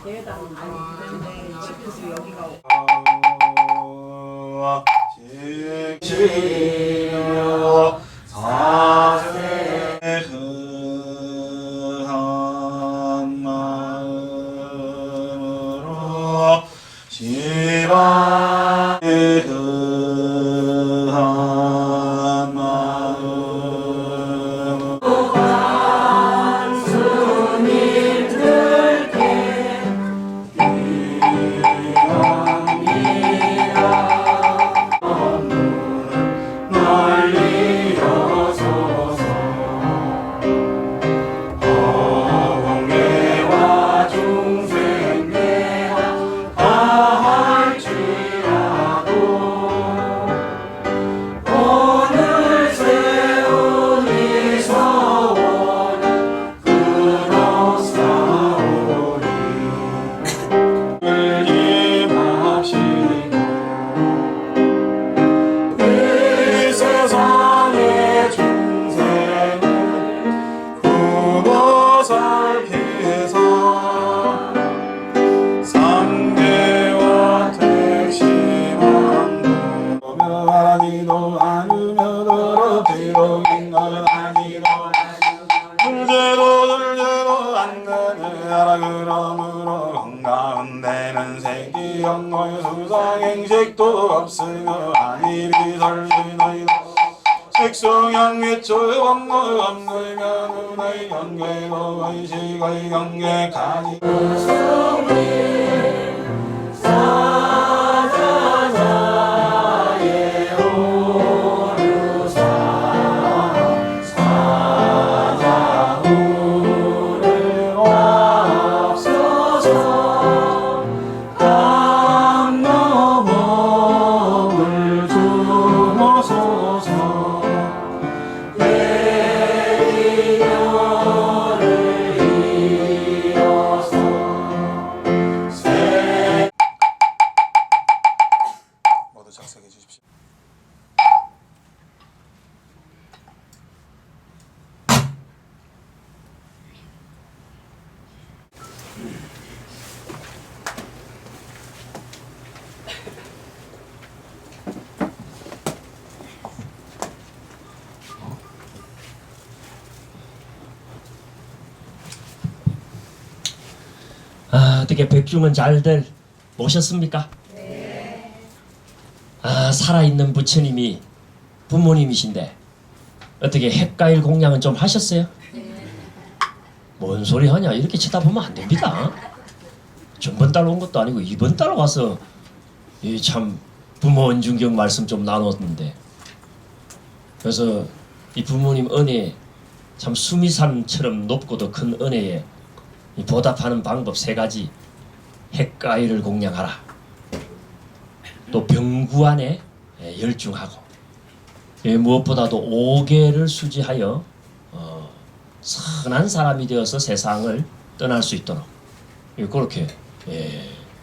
예당 아니 그런데 집에서 여기가 직시며 사세 흥한 마음으로 시바에 흥한 마음으로 그러므로 건강한 데는 새끼 영광의 수상행식도 없으며 아니비 설신의 색성양 미초의 원무원물면 운의 경계로 의식의 경계까지 작성해 주십시오. 어떻게 백중은 잘들 모셨습니까? 살아있는 부처님이 부모님이신데 어떻게 햇가일 공양은 좀 하셨어요? 뭔 소리 하냐, 이렇게 쳐다보면 안 됩니다. 전번 달 온 것도 아니고 이번 달 와서 참 부모 은중경 말씀 좀 나눴는데, 그래서 이 부모님 은혜 참 수미산처럼 높고도 큰 은혜에 보답하는 방법 3가지. 햇가일을 공양하라, 또 병구안에 열중하고, 무엇보다도 5계를 수지하여 선한 사람이 되어서 세상을 떠날 수 있도록 그렇게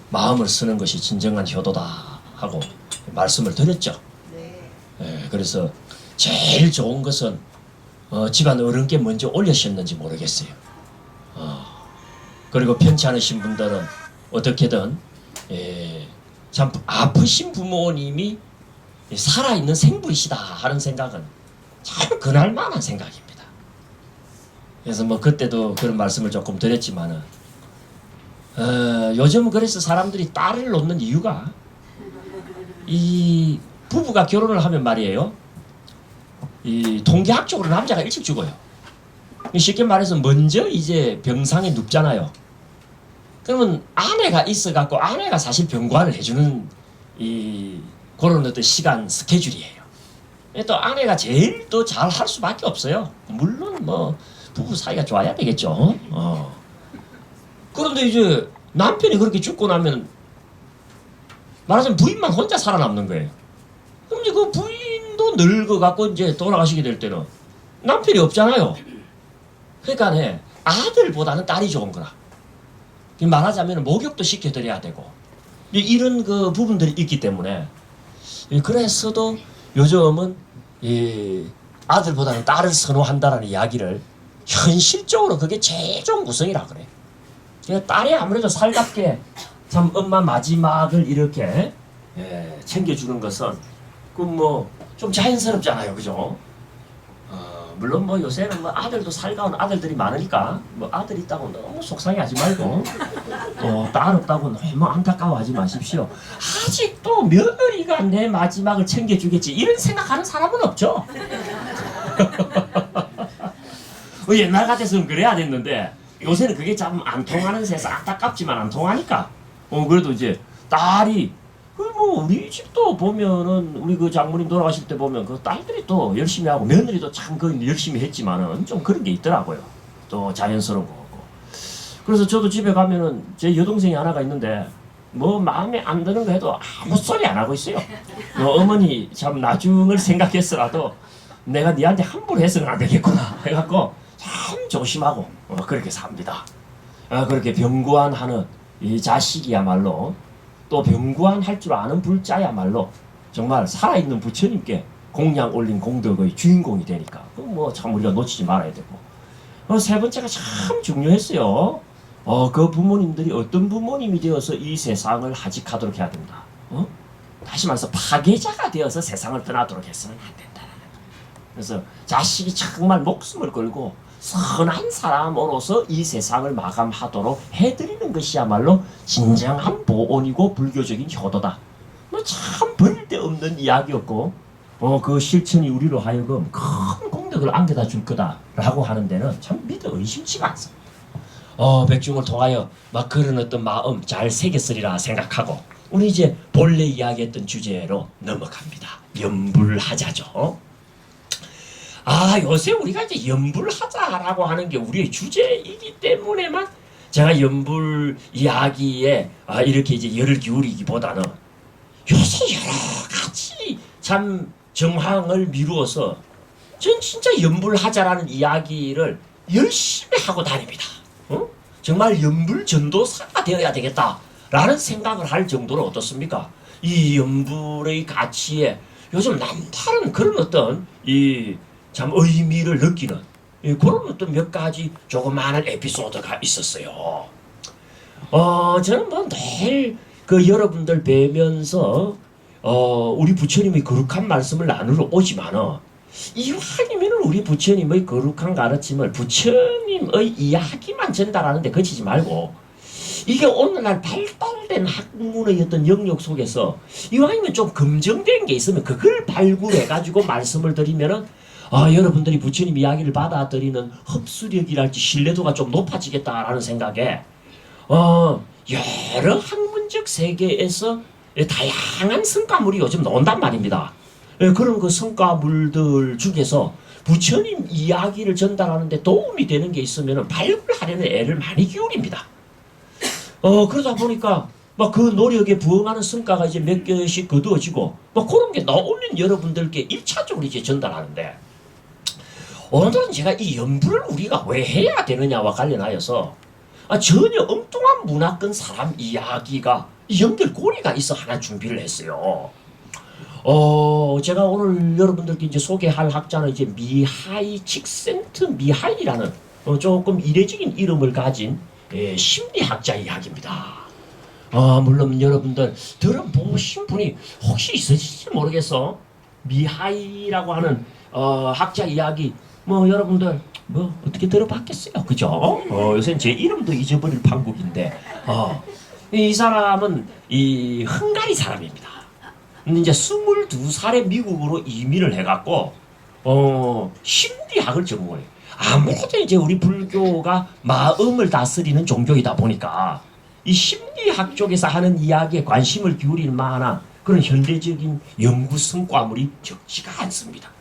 마음을 쓰는 것이 진정한 효도다 하고 말씀을 드렸죠. 그래서 제일 좋은 것은 집안 어른께 먼저 올리셨는지 모르겠어요. 그리고 편치 않으신 분들은 어떻게든 참 아프신 부모님이 살아있는 생부이시다 하는 생각은 참 그날만한 생각입니다. 그래서 뭐 그때도 그런 말씀을 조금 드렸지만은 요즘은 그래서 사람들이 딸을 놓는 이유가, 이 부부가 결혼을 하면 말이에요, 이 통계학적으로 남자가 일찍 죽어요. 쉽게 말해서 먼저 이제 병상에 눕잖아요. 그러면 아내가 있어갖고 아내가 사실 병관을 해주는 그런 어떤 시간 스케줄이에요. 또 아내가 제일 또 잘 할 수밖에 없어요. 물론 뭐 부부 사이가 좋아야 되겠죠. 그런데 이제 남편이 그렇게 죽고 나면 말하자면 부인만 혼자 살아남는 거예요. 그럼 이제 그 부인도 늙어갖고 이제 돌아가시게 될 때는 남편이 없잖아요. 그러니까 아들보다는 딸이 좋은 거라. 말하자면 목욕도 시켜드려야 되고 이런 그 부분들이 있기 때문에, 그래서도 요즘은 아들보다는 딸을 선호한다라는 이야기를 현실적으로 그게 제일 좋은 구성이라 그래. 딸이 아무래도 살갑게 참 엄마 마지막을 이렇게 챙겨주는 것은 그 뭐 좀 자연스럽잖아요, 그죠? 물론 뭐 요새는 뭐 아들도 살가운 아들들이 많으니까 뭐 아들 있다고 너무 속상해하지 말고 딸 없다고 너무 안타까워하지 마십시오. 아직도 며느리가 내 마지막을 챙겨주겠지 이런 생각하는 사람은 없죠. 옛날 같았으면 그래야 됐는데 요새는 그게 참 안 통하는 세상, 안타깝지만 안 통하니까 그래도 이제 딸이 뭐 우리 집도 보면은 우리 그 장모님 돌아가실 때 보면 그 딸들이 또 열심히 하고 며느리도 참 그 열심히 했지만은 좀 그런 게 있더라고요. 또 자연스러운 거 같고. 그래서 저도 집에 가면은 제 여동생이 하나가 있는데 뭐 마음에 안 드는 거 해도 아무 소리 안 하고 있어요. 어머니 참 나중을 생각했어라도 내가 니한테 함부로 해서는 안 되겠구나 해갖고 참 조심하고 그렇게 삽니다. 그렇게 병구안하는 이 자식이야말로 또 병구안할 줄 아는 불자야말로 정말 살아있는 부처님께 공양 올린 공덕의 주인공이 되니까 뭐 참 우리가 놓치지 말아야 되고 세 번째가 참 중요했어요. 그 부모님들이 어떤 부모님이 되어서 이 세상을 하직하도록 해야 된다. 다시 말해서 파괴자가 되어서 세상을 떠나도록 해서는 안 된다. 그래서 자식이 정말 목숨을 걸고 선한 사람으로서 이 세상을 마감하도록 해드리는 것이야말로 진정한 보온이고 불교적인 효도다. 참 벌데없는 이야기였고 그 실천이 우리로 하여금 큰 공덕을 안겨다 줄 거다라고 하는 데는 참 믿어 의심치가 않습니다. 백중을 통하여 막 그런 어떤 마음 잘 새겼으리라 생각하고 우리 이제 본래 이야기했던 주제로 넘어갑니다. 염불하자죠. 요새 우리가 이제 염불하자라고 하는 게 우리의 주제이기 때문에만 제가 염불 이야기에 이렇게 이제 열을 기울이기보다는 요새 여러 가지 참 정황을 미루어서 전 진짜 염불하자라는 이야기를 열심히 하고 다닙니다. 정말 염불 전도사가 되어야 되겠다라는 생각을 할 정도로 어떻습니까? 이 염불의 가치에 요즘 남다른 그런 어떤 이 참 의미를 느끼는 그런 어떤 몇 가지 조그마한 에피소드가 있었어요. 저는 뭐 늘 그 여러분들 뵈면서 우리 부처님의 거룩한 말씀을 나누러 오지만은 이왕이면 우리 부처님의 거룩한 가르침을 부처님의 이야기만 전달하는데 그치지 말고 이게 오늘날 발달된 학문의 어떤 영역 속에서 이왕이면 좀 검증된 게 있으면 그걸 발굴해가지고 말씀을 드리면은 여러분들이 부처님 이야기를 받아들이는 흡수력이랄지 신뢰도가 좀 높아지겠다라는 생각에 여러 학문적 세계에서 다양한 성과물이 요즘 나온단 말입니다. 그런 그 성과물들 중에서 부처님 이야기를 전달하는데 도움이 되는 게 있으면 발굴하려는 애를 많이 기울입니다. 그러다 보니까 막 그 노력에 부응하는 성과가 이제 몇 개씩 거두어지고 막 그런 게 나오면 여러분들께 1차적으로 이제 전달하는데 오늘은 제가 이 염불을 우리가 왜 해야 되느냐와 관련하여서 전혀 엉뚱한 문화권 사람 이야기가 연결고리가 있어 하나 준비를 했어요. 제가 오늘 여러분들께 이제 소개할 학자는 이제 미하이 칙센트 미하이라는 조금 이례적인 이름을 가진 심리학자 이야기입니다. 물론 여러분들 들어보신 분이 혹시 있으실지 모르겠어. 미하이라고 하는 학자 이야기 뭐 여러분들 뭐 어떻게 들어봤겠어요, 그죠? 요새는 제 이름도 잊어버릴 판국인데 이 사람은 이 헝가리 사람입니다. 근데 이제 22살에 미국으로 이민을 해갖고 심리학을 전공해요. 아무래도 이제 우리 불교가 마음을 다스리는 종교이다 보니까 이 심리학 쪽에서 하는 이야기에 관심을 기울일 만한 그런 현대적인 연구 성과물이 적지가 않습니다.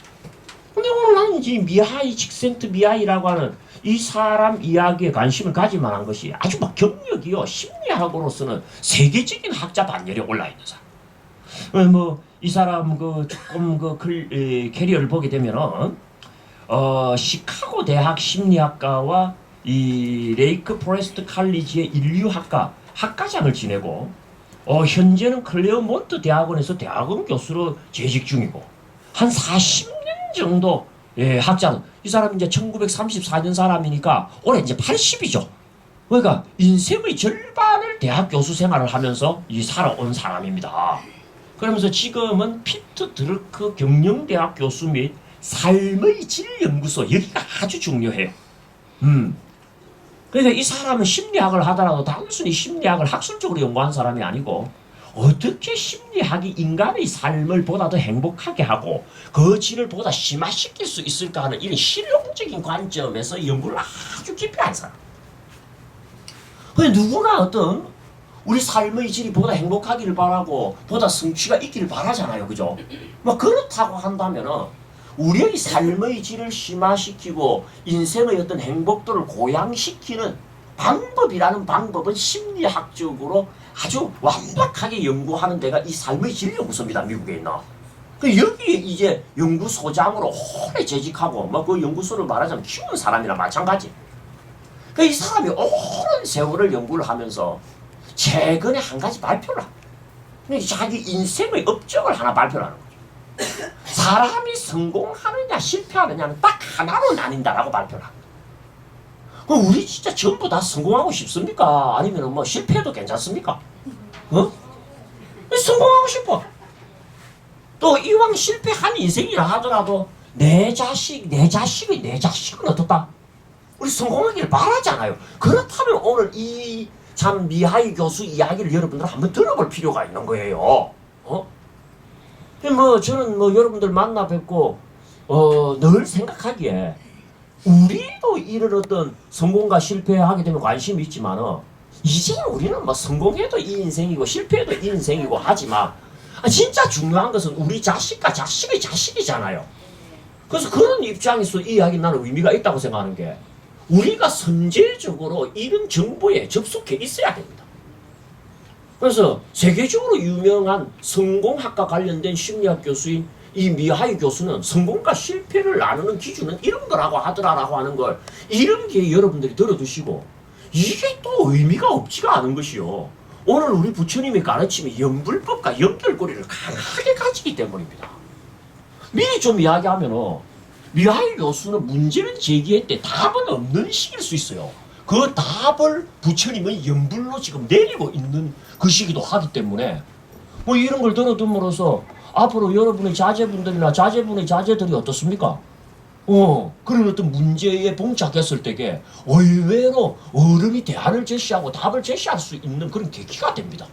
근데 오늘 나는 이 미하이 칙센트 미하이라고 하는 이 사람 이야기에 관심을 가질 만한 것이 아주 막 경력이요 심리학으로서는 세계적인 학자 반열에 올라 있는 사람. 뭐 이 사람 그 조금 그 캐리어를 보게 되면은 시카고 대학 심리학과와 이 레이크 포레스트 칼리지의 인류학과 학과장을 지내고 현재는 클레어몬트 대학원에서 대학원 교수로 재직 중이고 한 40년 정도 학자는 이 사람이 이제 1934년 사람이니까 올해 이제 80이죠. 그러니까 인생의 절반을 대학 교수 생활을 하면서 살아온 사람입니다. 그러면서 지금은 피트 드러크 경영대학 교수 및 삶의 질 연구소, 여기가 아주 중요해요. 그러니까 이 사람은 심리학을 하더라도 단순히 심리학을 학술적으로 연구한 사람이 아니고 어떻게 심리학이 인간의 삶을 보다 더 행복하게 하고 그 질을 보다 심화시킬 수 있을까 하는 이런 실용적인 관점에서 연구를 아주 깊이 한 사람. 누구나 어떤 우리 삶의 질이 보다 행복하기를 바라고 보다 성취가 있기를 바라잖아요. 그죠? 뭐 그렇다고 한다면은 우리의 삶의 질을 심화시키고 인생의 어떤 행복도를 고양시키는 방법이라는 방법은 심리학적으로 아주 완벽하게 연구하는 데가 이 삶의 질 연구소입니다. 미국에 있는. 여기에 이제 연구소장으로 오래 재직하고 뭐 그 연구소를 말하자면 키우는 사람이랑 마찬가지. 이 사람이 오랜 세월을 연구를 하면서 최근에 한 가지 발표를 합니다. 자기 인생의 업적을 하나 발표를 하는 거죠. 사람이 성공하느냐 실패하느냐는 딱 하나로 나뉜다라고 발표를 합니다. 우리 진짜 전부 다 성공하고 싶습니까? 아니면 뭐 실패해도 괜찮습니까? 성공하고 싶어. 또 이왕 실패한 인생이라 하더라도 내 자식은 어떻다? 우리 성공하기를 바라잖아요. 그렇다면 오늘 이 참 미하이 교수 이야기를 여러분들 한번 들어볼 필요가 있는 거예요. 저는 여러분들 만나 뵙고 늘 생각하기에 우리도 이런 어떤 성공과 실패하게 되면 관심이 있지만 이제 우리는 뭐 성공해도 이 인생이고 실패해도 이 인생이고 하지만 진짜 중요한 것은 우리 자식과 자식의 자식이잖아요. 그래서 그런 입장에서 이 이야기 나는 의미가 있다고 생각하는 게 우리가 선제적으로 이런 정보에 접속해 있어야 됩니다. 그래서 세계적으로 유명한 성공학과 관련된 심리학 교수인 이 미하이 교수는 성공과 실패를 나누는 기준은 이런 거라고 하더라라고 하는 걸 이런 게 여러분들이 들어두시고 이게 또 의미가 없지가 않은 것이요. 오늘 우리 부처님의 가르침이 연불법과 연결고리를 강하게 가지기 때문입니다. 미리 좀 이야기하면 미하이 교수는 문제를 제기할 때 답은 없는 식일 수 있어요. 그 답을 부처님은 연불로 지금 내리고 있는 그 시기도 하기 때문에 이런 걸 들어둠으로써 앞으로 여러분의 자제분들이나 자제분의 자제들이 어떻습니까? 그런 어떤 문제에 봉착했을 때에 의외로 어른이 대안을 제시하고 답을 제시할 수 있는 그런 계기가 됩니다.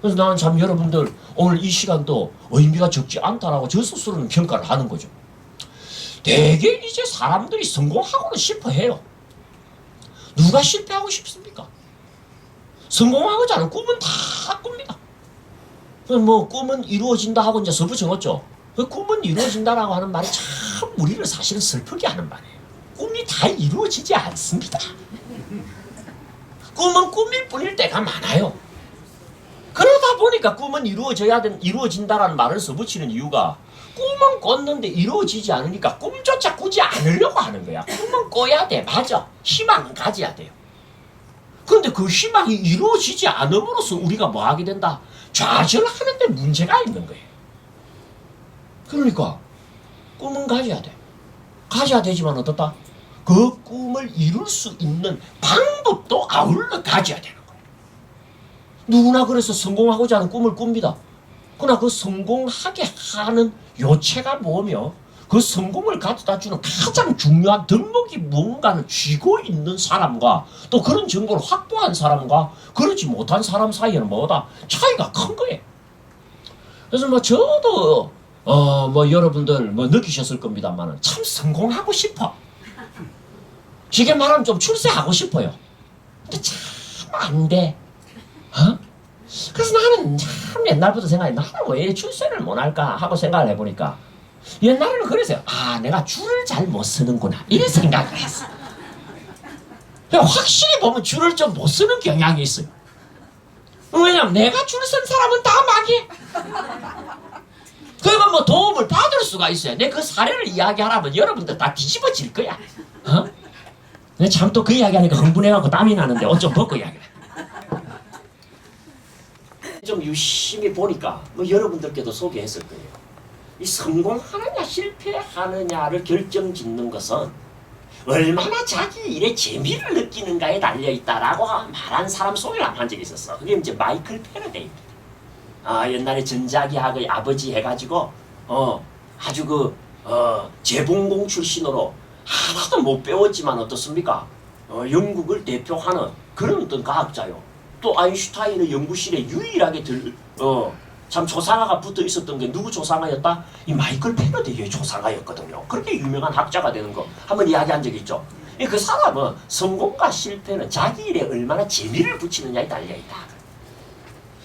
그래서 나는 참 여러분들 오늘 이 시간도 의미가 적지 않다라고 저 스스로는 평가를 하는 거죠. 대개 이제 사람들이 성공하고는 싶어 해요. 누가 실패하고 싶습니까? 성공하고자 하는 꿈은 다 꿉니다. 꿈은 이루어진다 하고 이제 서부 정었죠. 그 꿈은 이루어진다라고 하는 말이 참 우리를 사실은 슬프게 하는 말이에요. 꿈이 다 이루어지지 않습니다. 꿈은 꿈일 뿐일 때가 많아요. 그러다 보니까 꿈은 이루어진다라는 말을 써붙이는 이유가 꿈은 꿨는데 이루어지지 않으니까 꿈조차 꾸지 않으려고 하는 거야. 꿈은 꿔야 돼. 맞아. 희망은 가져야 돼요. 그런데 그 희망이 이루어지지 않음으로써 우리가 뭐 하게 된다? 좌절하는데 문제가 있는 거예요. 그러니까 꿈은 가져야 돼. 가져야 되지만 어떻다? 그 꿈을 이룰 수 있는 방법도 아울러 가져야 되는 거예요. 누구나 그래서 성공하고자 하는 꿈을 꿉니다. 그러나 그 성공하게 하는 요체가 뭐며 그 성공을 가져다주는 가장 중요한 덕목이 무언가를 쥐고 있는 사람과 또 그런 정보를 확보한 사람과 그러지 못한 사람 사이에는 뭐다? 차이가 큰 거예요. 그래서 저도 여러분들 느끼셨을 겁니다만 참 성공하고 싶어. 쉽게 말하면 좀 출세하고 싶어요. 근데 참 안 돼. 그래서 나는 참 옛날부터 생각해. 나는 왜 출세를 못 할까 하고 생각을 해보니까 옛날에는 그랬어요. 내가 줄을 잘 못 쓰는구나 이런 생각을 했어. 확실히 보면 줄을 좀 못 쓰는 경향이 있어요. 왜냐면 내가 줄 쓴 사람은 다 막이. 그러면 도움을 받을 수가 있어요. 내 그 사례를 이야기하라면 여러분들 다 뒤집어질 거야. 참 또 그 이야기하니까 흥분해갖고 땀이 나는데 옷 좀 벗고 이야기해. 좀 유심히 보니까 여러분들께도 소개했을 거예요. 이 성공하느냐 실패하느냐를 결정짓는 것은 얼마나 자기 일에 재미를 느끼는가에 달려있다라고 말한 사람 소개를 한 적이 있었어. 그게 이제 마이클 패러데이입니다. 옛날에 전자기학의 아버지 해가지고 아주 재봉공 출신으로 하나도 못 배웠지만 어떻습니까? 영국을 대표하는 그런 어떤 과학자요. 또 아인슈타인의 연구실에 유일하게 참 조상아가 붙어 있었던 게 누구 조상아였다? 이 마이클 패러데이의 조상아였거든요. 그렇게 유명한 학자가 되는 거 한번 이야기한 적이 있죠. 그 사람은 성공과 실패는 자기 일에 얼마나 재미를 붙이느냐에 달려있다.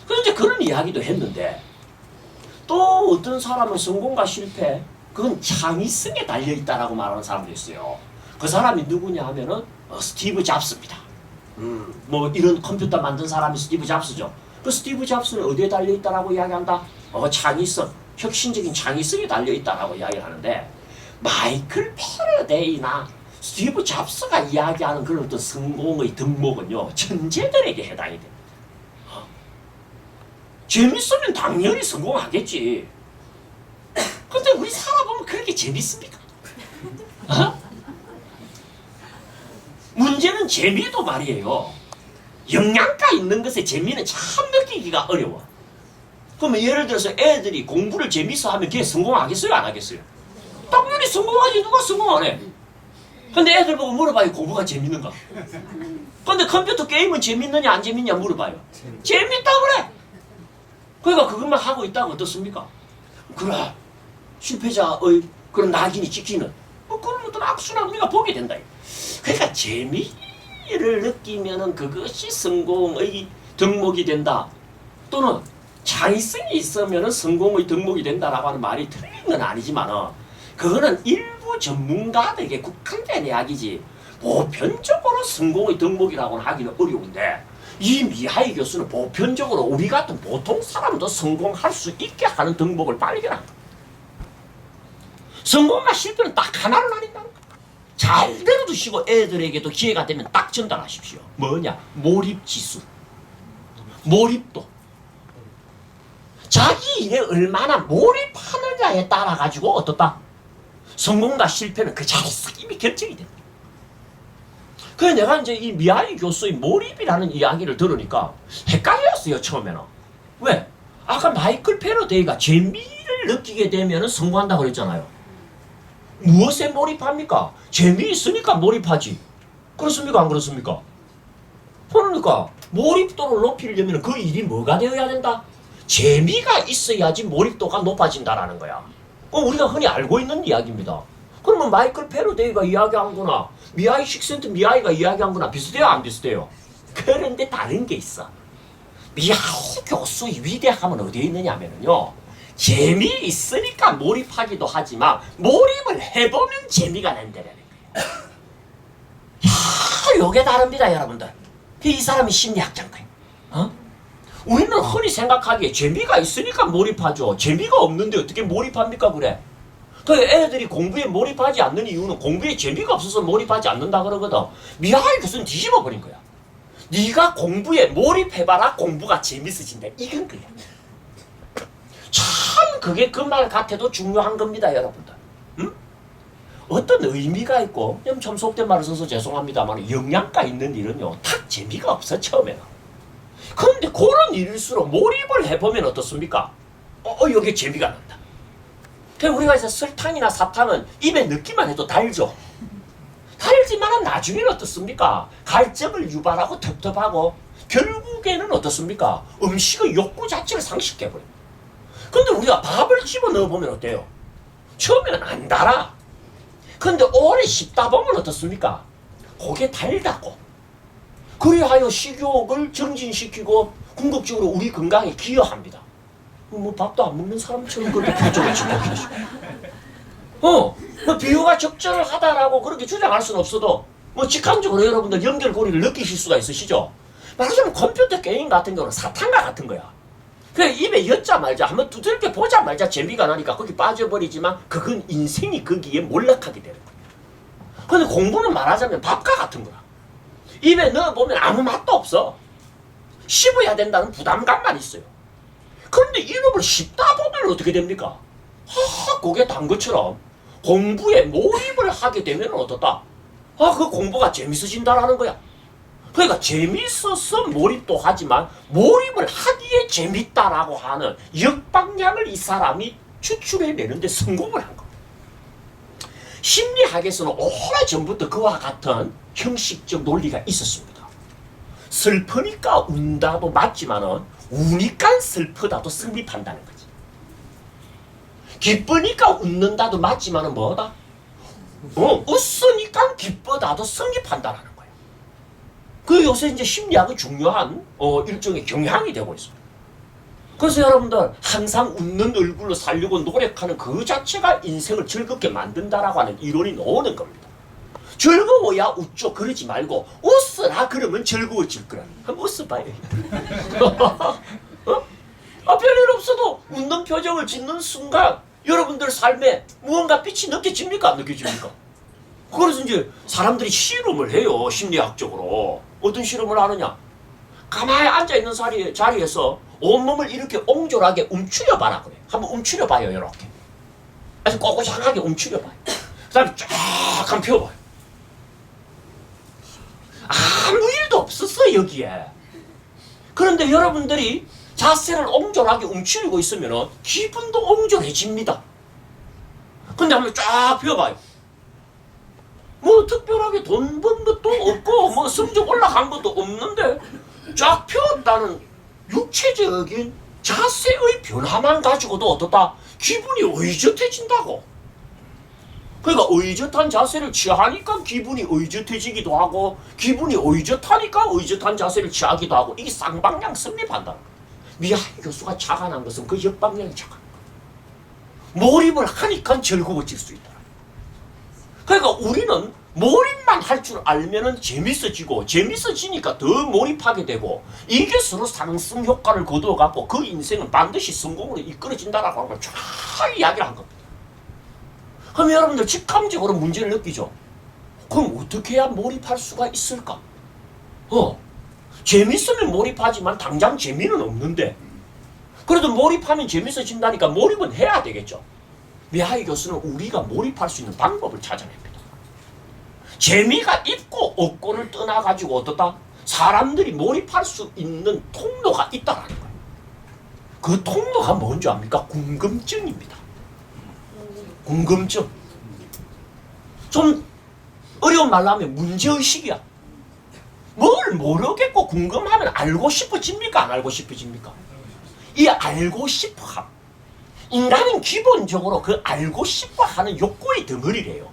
그래서 이제 그런 이야기도 했는데 또 어떤 사람은 성공과 실패 그건 창의성에 달려있다라고 말하는 사람도 있어요. 그 사람이 누구냐 하면은 스티브 잡스입니다. 뭐 이런 컴퓨터 만든 사람이 스티브 잡스죠. 그 스티브 잡스는 어디에 달려있다라고 이야기한다? 창의성, 혁신적인 창의성에 달려있다라고 이야기를 하는데 마이클 패러데이나 스티브 잡스가 이야기하는 그런 어떤 성공의 덕목은요 천재들에게 해당이 됩니다. 재밌으면 당연히 성공하겠지. 근데 우리 살아보면 그렇게 재밌습니까? 문제는 재미도 말이에요. 영양가 있는 것에 재미는 참 느끼기가 어려워. 그러면 예를 들어서 애들이 공부를 재밌어 하면 걔 성공하겠어요? 안 하겠어요? 당연히 성공하지. 누가 성공 안 해? 근데 애들 보고 물어봐요. 공부가 재밌는가? 근데 컴퓨터 게임은 재밌느냐 안 재밌냐 물어봐요. 재밌다 그래. 그러니까 그것만 하고 있다가 어떻습니까? 그래. 실패자의 그런 낙인이 찍히는 그런 어떤 악순환 우리가 보게 된다. 그러니까 재미를 느끼면은 그것이 성공의 덕목이 된다. 또는 창의성이 있으면은 성공의 덕목이 된다라고 하는 말이 틀린 건 아니지만은 그거는 일부 전문가들에게 국한된 이야기지 보편적으로 성공의 덕목이라고는 하기는 어려운데 이 미하이 교수는 보편적으로 우리 같은 보통 사람도 성공할 수 있게 하는 덕목을 발견한 거야. 성공과 실패는 딱 하나를 나뉜다는 거야. 잘 들어두시고 애들에게도 기회가 되면 딱 전달하십시오. 뭐냐? 몰입지수. 몰입도. 자기 일에 얼마나 몰입하느냐에 따라 가지고 어떻다? 성공과 실패는 그 자리에서 이미 결정이 된다. 그래서 내가 이제 이 미하이 교수의 몰입이라는 이야기를 들으니까 헷갈렸어요, 처음에는. 왜? 아까 마이클 패러데이가 재미를 느끼게 되면 성공한다고 그랬잖아요. 무엇에 몰입합니까? 재미있으니까 몰입하지. 그렇습니까? 안 그렇습니까? 그러니까 몰입도를 높이려면 그 일이 뭐가 되어야 된다? 재미가 있어야지 몰입도가 높아진다라는 거야. 그건 우리가 흔히 알고 있는 이야기입니다. 그러면 마이클 패러데이가 이야기한 거나 미하이 식센트 미하이가 이야기한 거나 비슷해요? 안 비슷해요? 그런데 다른 게 있어. 미하이 교수의 위대함은 어디에 있느냐 하면요. 재미있으니까 몰입하기도 하지만 몰입을 해보면 재미가 난다라는 거예요. 요게 다릅니다, 여러분들. 이 사람이 심리학자인 거예요. 우리는 흔히 생각하기에 재미가 있으니까 몰입하죠. 재미가 없는데 어떻게 몰입합니까? 그래. 그 애들이 공부에 몰입하지 않는 이유는 공부에 재미가 없어서 몰입하지 않는다 그러거든. 미하이 교수는 뒤집어 버린 거야. 네가 공부에 몰입해봐라 공부가 재밌어진다. 이건 거야. 참 그게 그 말 같아도 중요한 겁니다, 여러분들. 응? 어떤 의미가 있고 좀 속된 말을 써서 죄송합니다만 영양가 있는 일은요 탁 재미가 없어 처음에는. 그런데 그런 일일수록 몰입을 해보면 어떻습니까? 여기 재미가 난다. 그러니까 우리가 이제 설탕이나 사탕은 입에 넣기만 해도 달죠. 달지만 나중에는 어떻습니까? 갈증을 유발하고 텁텁하고 결국에는 어떻습니까? 음식의 욕구 자체를 상실해버려요. 근데 우리가 밥을 집어넣어보면 어때요? 처음에는 안 달아. 근데 오래 씹다 보면 어떻습니까? 그게 달다고. 그리하여 식욕을 정진시키고 궁극적으로 우리 건강에 기여합니다. 뭐 밥도 안 먹는 사람처럼 그렇게 표정을 짓고 계시고. 비유가 적절하다라고 그렇게 주장할 수는 없어도 뭐 직관적으로 여러분들 연결고리를 느끼실 수가 있으시죠? 말하자면 컴퓨터 게임 같은 경우는 사탕과 같은 거야. 그냥 입에 엿자 말자 한번 두들겨 보자 말자 재미가 나니까 거기 빠져버리지만 그건 인생이 거기에 몰락하게 되는 거야. 근데 공부는 말하자면 밥과 같은 거야. 입에 넣어보면 아무 맛도 없어. 씹어야 된다는 부담감만 있어요. 그런데 이놈을 씹다 보면 어떻게 됩니까? 그게 단 것처럼 공부에 몰입을 하게 되면 어떻다? 그 공부가 재밌어진다라는 거야. 그러니까 재밌어서 몰입도 하지만 몰입을 하기에 재밌다라고 하는 역방향을 이 사람이 추출해내는데 성공을 한 겁니다. 심리학에서는 오래전부터 그와 같은 형식적 논리가 있었습니다. 슬프니까 운다도 맞지만은 우니까 슬프다도 성립한다는 거지. 기쁘니까 웃는다도 맞지만은 뭐다? 웃으니까 기쁘다도 성립한다라는 거예요. 그 요새 이제 심리학의 중요한 일종의 경향이 되고 있습니다. 그래서 여러분들 항상 웃는 얼굴로 살려고 노력하는 그 자체가 인생을 즐겁게 만든다라고 하는 이론이 나오는 겁니다. 즐거워야 웃죠. 그러지 말고 웃으라 그러면 즐거워질 거라. 한번 웃어봐요. 별일 없어도 웃는 표정을 짓는 순간 여러분들 삶에 무언가 빛이 느껴집니까? 안 느껴집니까? 그래서 이제 사람들이 실험을 해요. 심리학적으로. 어떤 실험을 하느냐? 가만히 앉아있는 자리에서 온몸을 이렇게 옹졸하게 움츠려봐라 그래. 한번 움츠려봐요. 이렇게. 아주 꼬고장하게 움츠려봐요. 그 다음에 쫙 한번 펴봐요. 아무 일도 없었어 여기에. 그런데 여러분들이 자세를 옹졸하게 움츠리고 있으면 기분도 옹졸해집니다. 근데 한번 쫙 펴봐요. 뭐 특별하게 돈 번 것도 없고 뭐 성적 올라간 것도 없는데 쫙 펴었다는 육체적인 자세의 변화만 가지고도 어떻다? 기분이 의젓해진다고. 그러니까 의젓한 자세를 취하니까 기분이 의젓해지기도 하고 기분이 의젓하니까 의젓한 자세를 취하기도 하고 이게 쌍방향 성립한다. 미하일 교수가 착안한 것은 그 역방향이 착안한 거야. 몰입을 하니까 즐거워질 수 있다. 그러니까 우리는 몰입만 할 줄 알면은 재밌어지고 재밌어지니까 더 몰입하게 되고 이게 서로 상승 효과를 거두어갖고 그 인생은 반드시 성공으로 이끌어진다라고 하는 걸 잘 이야기를 한 겁니다. 그럼 여러분들 직감적으로 문제를 느끼죠. 그럼 어떻게 해야 몰입할 수가 있을까? 재밌으면 몰입하지만 당장 재미는 없는데 그래도 몰입하면 재밌어진다니까 몰입은 해야 되겠죠. 미하일 교수는 우리가 몰입할 수 있는 방법을 찾아냅니다. 재미가 있고 없고를 떠나가지고 어떻다? 사람들이 몰입할 수 있는 통로가 있다라는 거예요. 그 통로가 뭔지 압니까? 궁금증입니다. 궁금증. 좀 어려운 말로 하면 문제의식이야. 뭘 모르겠고 궁금하면 알고 싶어집니까? 안 알고 싶어집니까? 이 알고 싶어함. 인간은 기본적으로 그 알고 싶어하는 욕구의 덩어리래요.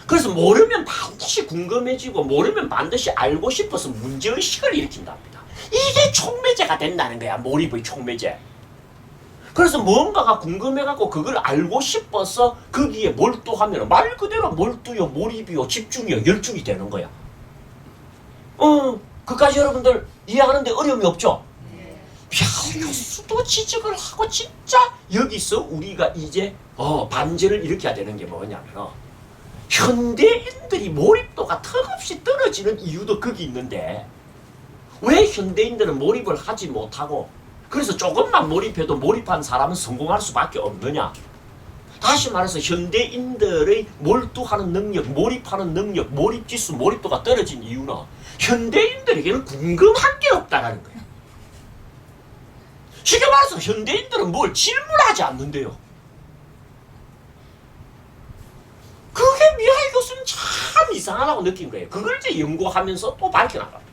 그래서 모르면 반드시 궁금해지고 모르면 반드시 알고 싶어서 문제의식을 일으킨답니다. 이게 촉매제가 된다는 거야. 몰입의 촉매제. 그래서 뭔가가 궁금해갖고 그걸 알고 싶어서 거기에 몰두하면 말 그대로 몰두요, 몰입이요, 집중이요, 열중이 되는 거야. 그까지 여러분들 이해하는데 어려움이 없죠? 교수도 지적을 하고 진짜 여기서 우리가 이제 반전을 일으켜야 되는 게 뭐냐면 현대인들이 몰입도가 턱없이 떨어지는 이유도 거기 있는데 왜 현대인들은 몰입을 하지 못하고 그래서 조금만 몰입해도 몰입한 사람은 성공할 수밖에 없느냐? 다시 말해서 현대인들의 몰두하는 능력, 몰입하는 능력, 몰입지수, 몰입도가 떨어진 이유는 현대인들에게는 궁금한 게 없다라는 거예요. 쉽게 말해서 현대인들은 뭘 질문하지 않는데요. 그게 미하일 교수는 참 이상하다고 느낀 거예요. 그걸 이제 연구하면서 또 밝혀나갑니다.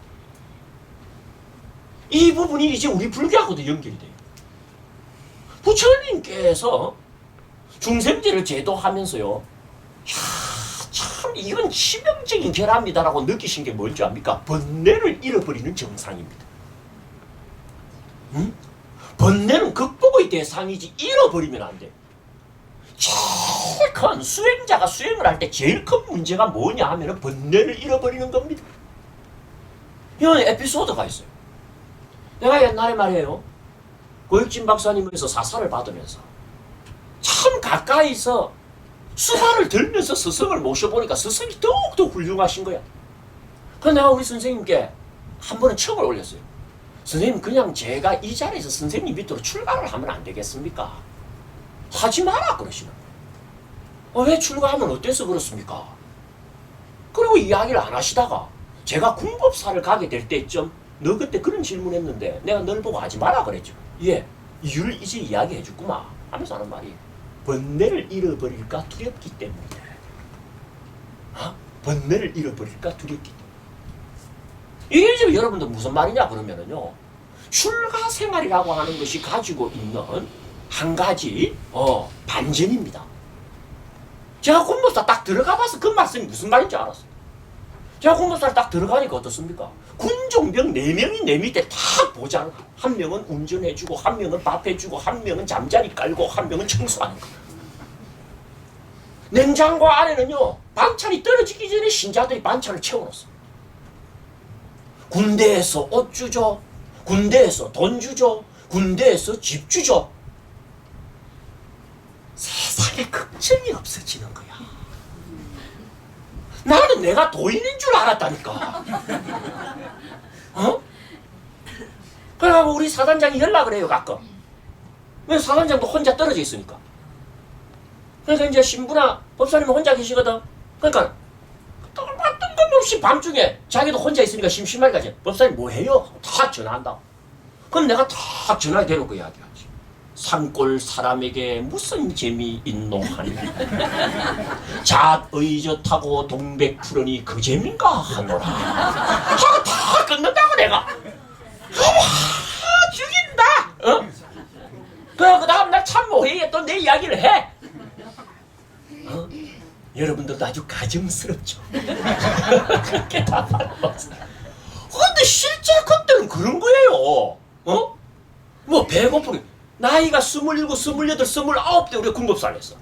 이 부분이 이제 우리 불교하고도 연결이 돼요. 부처님께서 중생제를 제도하면서요. 참 이건 치명적인 결함이다라고 느끼신 게 뭔지 압니까? 번뇌를 잃어버리는 정상입니다. 번뇌는 극복의 대상이지 잃어버리면 안 돼. 제일 큰 수행자가 수행을 할 때 제일 큰 문제가 뭐냐 하면 번뇌를 잃어버리는 겁니다. 이런 에피소드가 있어요. 내가 옛날에 말이에요. 고익진 박사님에서 사설을 받으면서 참 가까이서 수발을 들면서 스승을 모셔보니까 스승이 더욱더 훌륭하신 거야. 그래서 내가 우리 선생님께 한 번은 청을 올렸어요. 선생님 그냥 제가 이 자리에서 선생님 밑으로 출가를 하면 안 되겠습니까? 하지 마라 그러시는 거예요. 왜 출가하면 어때서 그렇습니까? 그리고 이야기를 안 하시다가 제가 군법사를 가게 될 때쯤 너 그때 그런 질문했는데 내가 널 보고 하지 마라 그랬죠. 예, 이유를 이제 이야기해 줬구만 하면서 하는 말이 번뇌를 잃어버릴까 두렵기 때문이다. 번뇌를 잃어버릴까 두렵기 때문에. 이게 지금 여러분들 무슨 말이냐 그러면은요, 출가 생활이라고 하는 것이 가지고 있는 한 가지 반전입니다. 제가 군법사 딱 들어가 봐서 그 말씀이 무슨 말인지 알았어요. 제가 군법사를 딱 들어가니까 어떻습니까? 군종병 4명이 내 밑에 탁 보잖아. 한 명은 운전해주고, 한 명은 밥해주고, 한 명은 잠자리 깔고, 한 명은 청소하는 거야. 냉장고 안에는요, 반찬이 떨어지기 전에 신자들이 반찬을 채워놨어. 군대에서 옷 주죠. 군대에서 돈 주죠. 군대에서 집 주죠. 세상에 걱정이 없어지는 거야. 나는 내가 도인인 줄 알았다니까. 그래가지고 우리 사단장이 연락을 해요 가끔. 왜 사단장도 혼자 떨어져 있으니까. 그러니까 이제 신부나 법사님은 혼자 계시거든. 그러니까 뜬금없이 밤중에 자기도 혼자 있으니까 심심하니까 이제 법사님 뭐 해요? 다 전화한다. 그럼 내가 다 전화해 대놓고 이야기하지. 산골 사람에게 무슨 재미 있노 하니 잣의젓하고 동백푸르니 그 재민가 하노라 하고 다 끊는다고 내가. 와 죽인다. 그래 그 다음날 참모회의에 또 내 이야기를 해. 여러분들도 아주 가정스럽죠. 그렇게 다 받아봤어. 근데 실제 그때는 그런 거예요. 뭐 배고프게 나이가 27, 28, 29대 우리가 군법사를 했어.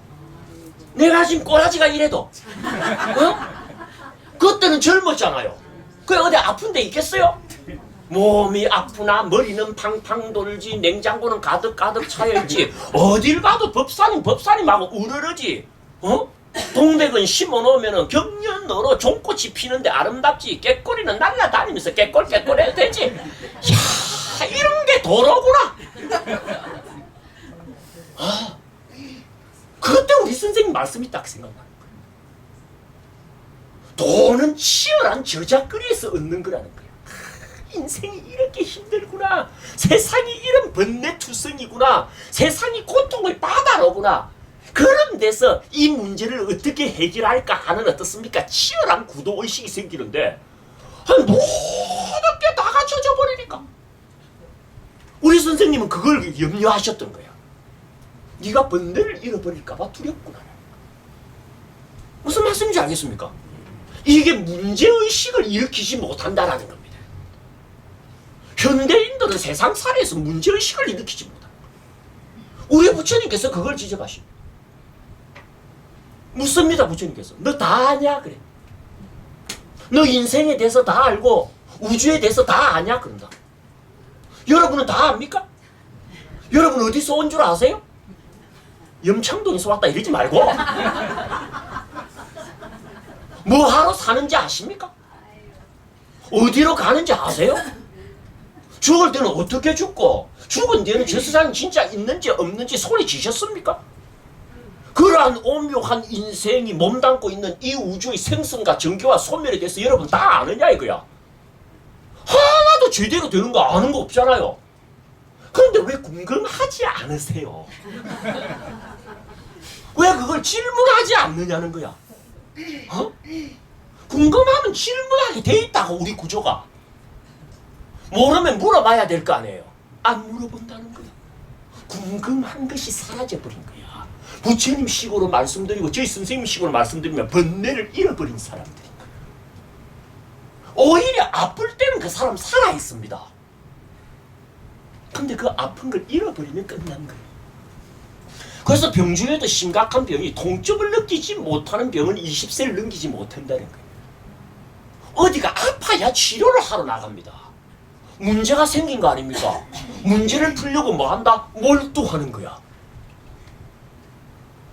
내가 지금 꼬라지가 이래도 그때는 젊었잖아요. 그래 어디 아픈 데 있겠어요? 몸이 아프나 머리는 팡팡 돌지 냉장고는 가득가득 차여있지 어딜 가도 법사님하고 우르르지. 동백은 심어놓으면 경련너로 종꽃이 피는데 아름답지 깨꼬리는 날라다니면서 깨꼴깨꼴해도 되지. 이야 이런 게 도로구나. 그때 우리 선생님 말씀이 딱 생각나는 거예요. 돈은 치열한 저작거리에서 얻는 거라는 거야. 인생이 이렇게 힘들구나. 세상이 이런 번뇌투성이구나. 세상이 고통의 바다로구나. 그런 데서 이 문제를 어떻게 해결할까 하는 어떻습니까? 치열한 구도의식이 생기는데 모든 게 다 갖춰져 버리니까 우리 선생님은 그걸 염려하셨던 거야. 네가 번뇌를 잃어버릴까봐 두렵구나. 무슨 말씀인지 알겠습니까? 이게 문제의식을 일으키지 못한다라는 겁니다. 현대인들은 세상 살이에서 문제의식을 일으키지 못한다. 우리 부처님께서 그걸 지적하십니다. 묻습니다. 부처님께서 너 다 아냐 그래. 너 인생에 대해서 다 알고 우주에 대해서 다 아냐 그런다. 여러분은 다 압니까? 여러분 어디서 온 줄 아세요? 염창동에서 왔다 이러지 말고 뭐 하러 사는지 아십니까? 어디로 가는지 아세요? 죽을 때는 어떻게 죽고 죽은 뒤에는 저 세상에 진짜 있는지 없는지 소리 지셨습니까? 그러한 오묘한 인생이 몸담고 있는 이 우주의 생성과 전개와 소멸에 대해서 여러분 다 아느냐 이거야. 하나도 제대로 되는 거 아는 거 없잖아요. 그런데 왜 궁금하지 않으세요? 왜 그걸 질문하지 않느냐는 거야. 궁금하면 질문하게 돼 있다고 우리 구조가. 모르면 물어봐야 될 거 아니에요. 안 물어본다는 거야. 궁금한 것이 사라져버린 거야. 부처님 식으로 말씀드리고 저희 선생님 식으로 말씀드리면 번뇌를 잃어버린 사람들인 거예요. 오히려 아플 때는 그 사람 살아있습니다. 근데 그 아픈 걸 잃어버리면 끝난 거예요. 그래서 병 중에도 심각한 병이 통증을 느끼지 못하는 병은 20세를 넘기지 못한다는 거예요. 어디가 아파야 치료를 하러 나갑니다. 문제가 생긴 거 아닙니까? 문제를 풀려고 뭐 한다? 몰두하는 거야.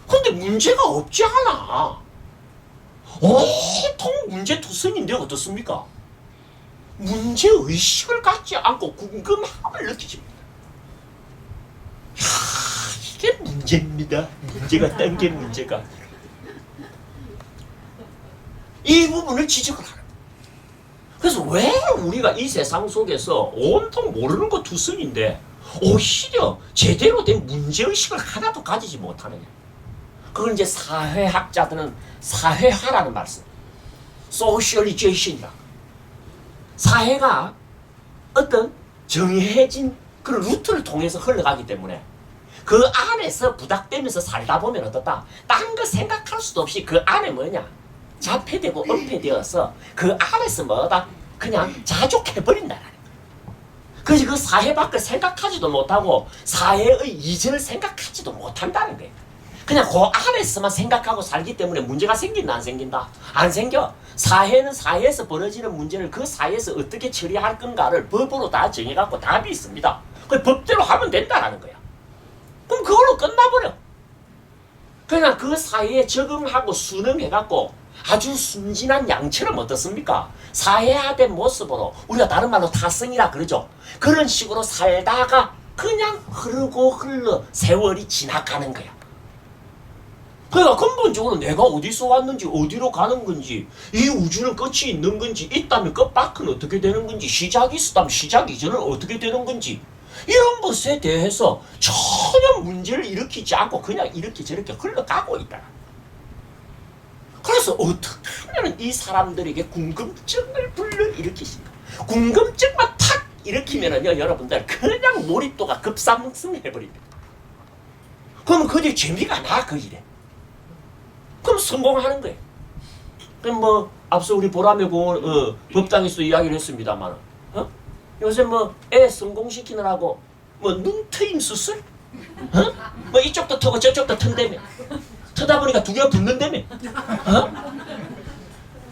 근데 문제가 없지 않아. 온통 문제투성인데 어떻습니까? 문제의식을 갖지 않고 궁금함을 느끼지 못해. 이게 문제입니다. 문제가 딴 게 문제가. 이 부분을 지적을 하는 거예요. 그래서 왜 우리가 이 세상 속에서 온통 모르는 거 투성인데 오히려 제대로 된 문제의식을 하나도 가지지 못하느냐. 그걸 이제 사회학자들은 사회화라는 말씀, 소셜리제이션이라고. 사회가 어떤 정해진 그런 루트를 통해서 흘러가기 때문에 그 안에서 부닥대면서 살다 보면 어떻다? 딴 거 생각할 수도 없이 그 안에 뭐냐? 자폐되고 은폐되어서 그 안에서 뭐다? 그냥 자족해버린다라는 거예요. 그래서 그 사회 밖을 생각하지도 못하고 사회의 이전을 생각하지도 못한다는 거예요. 그냥 그 안에서만 생각하고 살기 때문에 문제가 생긴다 안 생긴다? 안 생겨. 사회는 사회에서 벌어지는 문제를 그 사회에서 어떻게 처리할 건가를 법으로 다 정해갖고 답이 있습니다. 그 법대로 하면 된다라는 거야. 그럼 그걸로 끝나버려. 그냥 그 사회에 적응하고 순응해갖고 아주 순진한 양처럼 어떻습니까? 사회화된 모습으로 우리가 다른 말로 타성이라 그러죠. 그런 식으로 살다가 그냥 흐르고 흘러 세월이 지나가는 거야. 그러니까 근본적으로 내가 어디서 왔는지 어디로 가는 건지 이 우주는 끝이 있는 건지 있다면 끝밖은 어떻게 되는 건지 시작이 있었다면 시작 이전은 어떻게 되는 건지 이런 것에 대해서 전혀 문제를 일으키지 않고 그냥 이렇게 저렇게 흘러가고 있다. 그래서 어떻게 하면 이 사람들에게 궁금증을 불러일으키신가. 궁금증만 탁 일으키면은요 여러분들 그냥 몰입도가 급상승해버립니다. 그러면 그게 재미가 나 그 일에. 그럼 성공하는 거예요. 그럼 뭐 앞서 우리 보람의 공원 법당에서 이야기를 했습니다만 요새 뭐 애 성공시키느라고 뭐 눈트임 수술? 뭐 이쪽도 터고 저쪽도 튼다며. 터다 보니까 두 개가 붙는다며.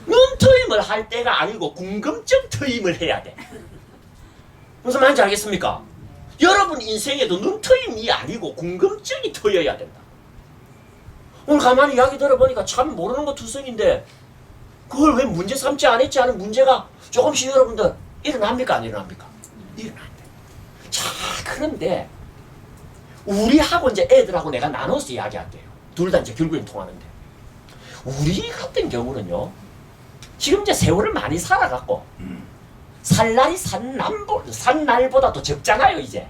눈트임을 할 때가 아니고 궁금증 트임을 해야 돼. 무슨 말인지 알겠습니까? 여러분 인생에도 눈트임이 아니고 궁금증이 트여야 된다. 오늘 가만히 이야기 들어보니까 참 모르는 거 투성인데 그걸 왜 문제 삼지 않았지 하는 문제가 조금씩 여러분들 일어납니까 안 일어납니까? 일어난다. 자 그런데 우리하고 이제 애들하고 내가 나눠서 이야기할게요. 둘 다 이제 결국엔 통하는데 우리 같은 경우는요 지금 이제 세월을 많이 살아갖고 살 날이 산 날보다 더 적잖아요 이제.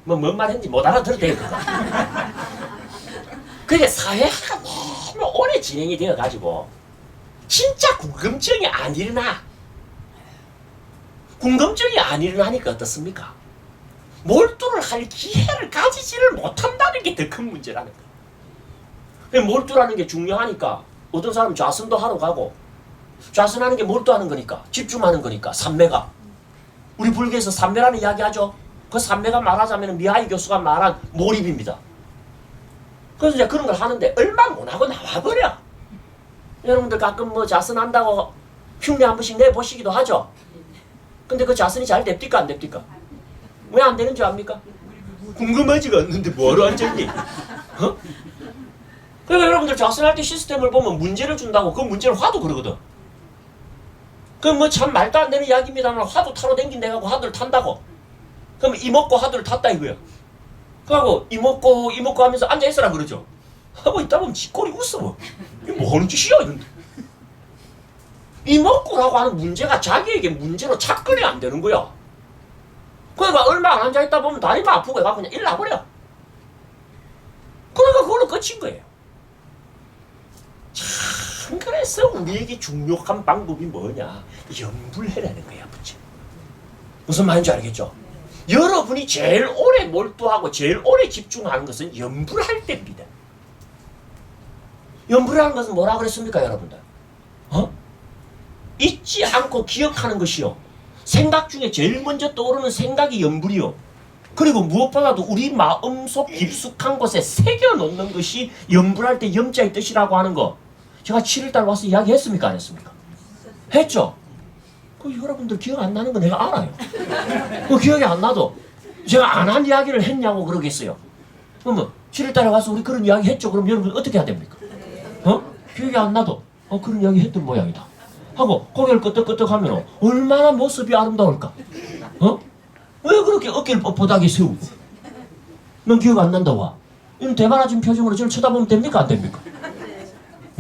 뭐 뭔 말인지 못 알아들어도 되겠다. 그게 사회가 너무 오래 진행이 되어가지고 진짜 궁금증이 안 일어나. 궁금증이 안 일어나니까 어떻습니까? 몰두를 할 기회를 가지지를 못한다는 게 더 큰 문제라는 거예요. 몰두라는 게 중요하니까 어떤 사람은 좌선도 하러 가고 좌선하는 게 몰두하는 거니까 집중하는 거니까 삼매가. 우리 불교에서 삼매라는 이야기 하죠. 그 삼매가 말하자면 미하이 교수가 말한 몰입입니다. 그래서 이제 그런 걸 하는데 얼마 못하고 나와버려. 여러분들 가끔 뭐 자선한다고 흉내 한 번씩 내보시기도 하죠. 근데 그 자선이 잘 됩니까 안 됩니까? 왜 안 되는 줄 압니까? 궁금하지가 않는데 뭐하러 앉았니? 그러니까 여러분들 자선할 때 시스템을 보면 문제를 준다고 그 문제를 화두 그러거든. 그럼 뭐 참 말도 안 되는 이야기입니다만 화두 타러 댕긴다고 화두를 탄다고. 그럼 이먹고 화두를 탔다 이거야. 그하고 이먹고 하면서 앉아있으라 그러죠. 하고 있다 보면 쥐꼬리 웃어. 이게 뭐 하는 짓이야 이런데. 이먹고라고 하는 문제가 자기에게 문제로 착근이 안 되는 거야. 그러니까 얼마 안 앉아있다 보면 다리가 아프고 해가 그냥 일나버려. 그러니까 그걸로 끝인 거예요. 참 그래서 우리에게 중요한 방법이 뭐냐. 염불해라는 거야. 그치? 무슨 말인지 알겠죠? 여러분이 제일 오래 몰두하고 제일 오래 집중하는 것은 염불할 때입니다. 염불하는 것은 뭐라 그랬습니까 여러분들? 잊지 않고 기억하는 것이요. 생각 중에 제일 먼저 떠오르는 생각이 염불이요. 그리고 무엇보다도 우리 마음속 깊숙한 곳에 새겨놓는 것이 염불할 때 염자의 뜻이라고 하는 거 제가 7일달 와서 이야기했습니까 안 했습니까? 했죠? 그 여러분들 기억 안 나는 거 내가 알아요. 그 기억이 안 나도 제가 안 한 이야기를 했냐고 그러겠어요. 그러면 7일달에 와서 우리 그런 이야기 했죠? 그럼 여러분 어떻게 해야 됩니까? 기억이 안 나도 그런 이야기 했던 모양이다 하고 고개를 끄덕끄덕하면 얼마나 모습이 아름다울까? 왜 그렇게 어깨를 뻣뻣하게 세우고 넌 기억 안 난다 와. 이런 대바라진 표정으로 저를 쳐다보면 됩니까 안 됩니까?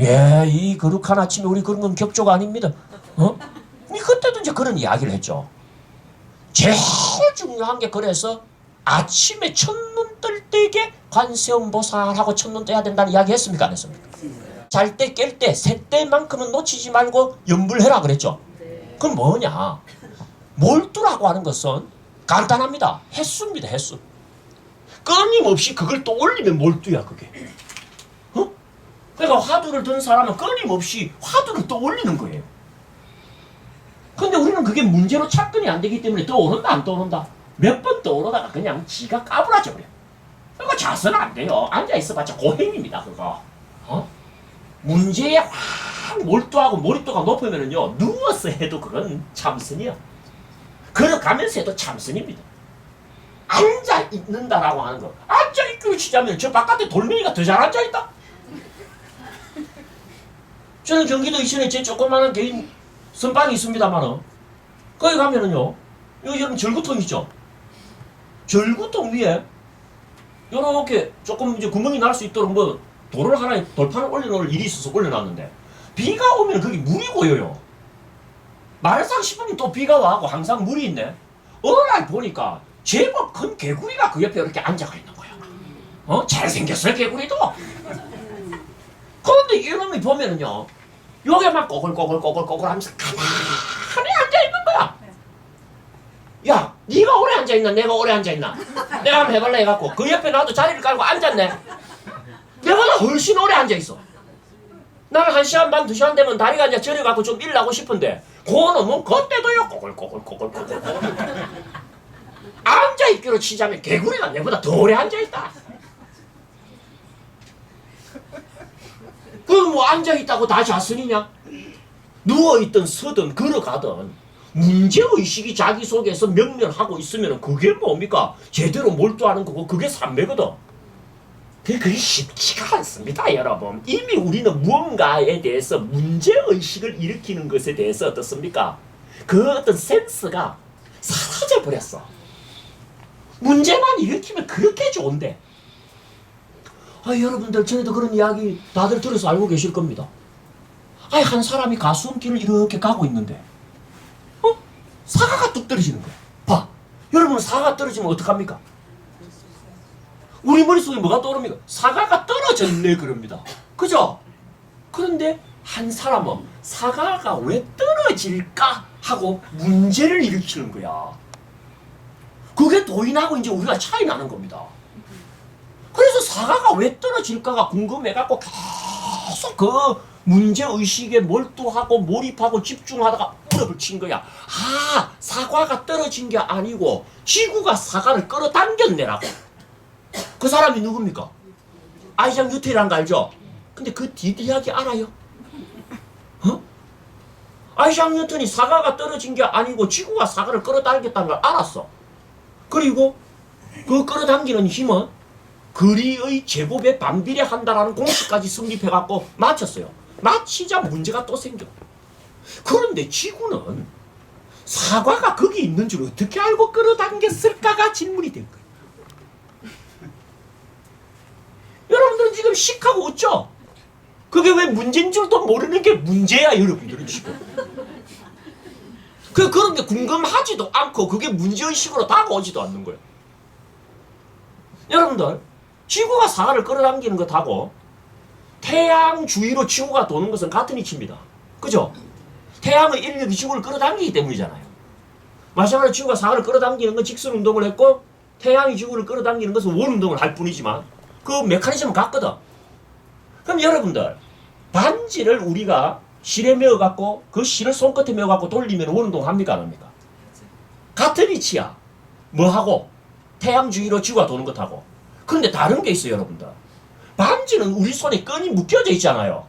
예, 이 거룩한 아침에 우리 그런 건 격조가 아닙니다. 그때도 이제 그런 이야기를 했죠. 제일 중요한 게 그래서 아침에 첫눈 뜰 때에 관세음보살하고 첫눈 떠야 된다는 이야기 했습니까? 안 했습니까? 잘 때 깰 때 새 때만큼은 놓치지 말고 염불해라 그랬죠. 그건 뭐냐? 몰두라고 하는 것은 간단합니다. 횟수입니다. 횟수. 끊임없이 그걸 또 올리면 몰두야 그게. 그러니까 화두를 든 사람은 끊임없이 화두를 또 올리는 거예요. 근데 우리는 그게 문제로 착근이 안 되기 때문에 떠오른다 안 떠오른다? 몇 번 떠오르다가 그냥 지가 까불어져 버려. 그거 자서는 안 돼요. 앉아있어봤자 고행입니다 그거. 문제에 확 몰두하고 몰입도가 높으면은요 누워서 해도 그건 참선이야. 걸어가면서 해도 참선입니다. 앉아있는다라고 하는 거. 앉아있기로 치자면 저 바깥에 돌멩이가 더 잘 앉아있다. 저는 경기도 이천에 제 조그마한 개인 선방이 있습니다만은 거기 가면은요 여기 여러분 절구통 있죠. 절구통 위에 요렇게 조금 이제 구멍이 날 수 있도록 뭐 돌을 하나 돌판을 올려놓을 일이 있어서 올려놨는데 비가 오면 거기 물이 고여요. 말상 싶으면 또 비가 와고 항상 물이 있네. 어느 날 보니까 제법 큰 개구리가 그 옆에 이렇게 앉아가 있는 거야. 잘생겼어요 개구리도. 그런데 이놈이 보면은요 여기만 꼬글꼬글 하면서 가만히 앉아있는 거야. 야 네가 오래 앉아있나 내가 오래 앉아있나 내가 한번 해볼래 해갖고 그 옆에 나도 자리를 깔고 앉았네. 내보다 훨씬 오래 앉아있어. 나는 1시간 반 2시간 되면 다리가 이제 저려갖고 좀 일나고 싶은데 그놈은 그때도요 꼬글꼬글 앉아있기로 치자면 개구리가 내보다 더 오래 앉아있다. 그럼 뭐 앉아있다고 다 자선이냐? 누워있든 서든 걸어가든 문제의식이 자기 속에서 명면하고 있으면 그게 뭡니까? 제대로 몰두하는 거고 그게 삼매거든. 그게 쉽지가 않습니다 여러분. 이미 우리는 무언가에 대해서 문제의식을 일으키는 것에 대해서 어떻습니까? 그 어떤 센스가 사라져버렸어. 문제만 일으키면 그렇게 좋은데 여러분들 전에도 그런 이야기 다들 들어서 알고 계실 겁니다. 한 사람이 가수원길을 이렇게 가고 있는데 사과가 뚝 떨어지는 거야. 봐. 여러분 사과가 떨어지면 어떡합니까? 우리 머릿속에 뭐가 떠오릅니까? 사과가 떨어졌네 그럽니다. 그죠? 그런데 한 사람은 사과가 왜 떨어질까 하고 문제를 일으키는 거야. 그게 도인하고 이제 우리가 차이 나는 겁니다. 그래서 사과가 왜 떨어질까가 궁금해갖고 계속 그 문제의식에 몰두하고 몰입하고 집중하다가 무릎을 친 거야. 사과가 떨어진 게 아니고 지구가 사과를 끌어당겼네라고. 그 사람이 누굽니까? 아이작 뉴턴이라는 거 알죠? 근데 그 뒤이야기 알아요? 아이작 뉴턴이 사과가 떨어진 게 아니고 지구가 사과를 끌어당겼다는 걸 알았어. 그리고 그 끌어당기는 힘은 거리의 제곱에 반비례한다라는 공식까지 성립해갖고 맞췄어요. 마치자 문제가 또 생겨. 그런데 지구는 사과가 거기 있는 줄 어떻게 알고 끌어당겼을까가 질문이 된 거예요. 여러분들은 지금 씩하고 웃죠? 그게 왜 문제인 줄도 모르는 게 문제야 여러분들은 지금. 그런 게 궁금하지도 않고 그게 문제의식으로 다가오지도 않는 거예요. 여러분들 지구가 사과를 끌어당기는 것하고 태양 주위로 지구가 도는 것은 같은 이치입니다. 그죠? 태양의 인력이 지구를 끌어당기기 때문이잖아요. 마찬가지로 지구가 사과를 끌어당기는 건 직선운동을 했고 태양이 지구를 끌어당기는 것은 원운동을 할 뿐이지만 그 메커니즘은 같거든. 그럼 여러분들 반지를 우리가 실에 메어갖고 그 실을 손끝에 메어갖고 돌리면 원운동 합니까 안 합니까? 같은 이치야. 뭐하고? 태양 주위로 지구가 도는 것하고. 그런데 다른 게 있어요 여러분들. 반지는 우리 손에 끈이 묶여져 있잖아요.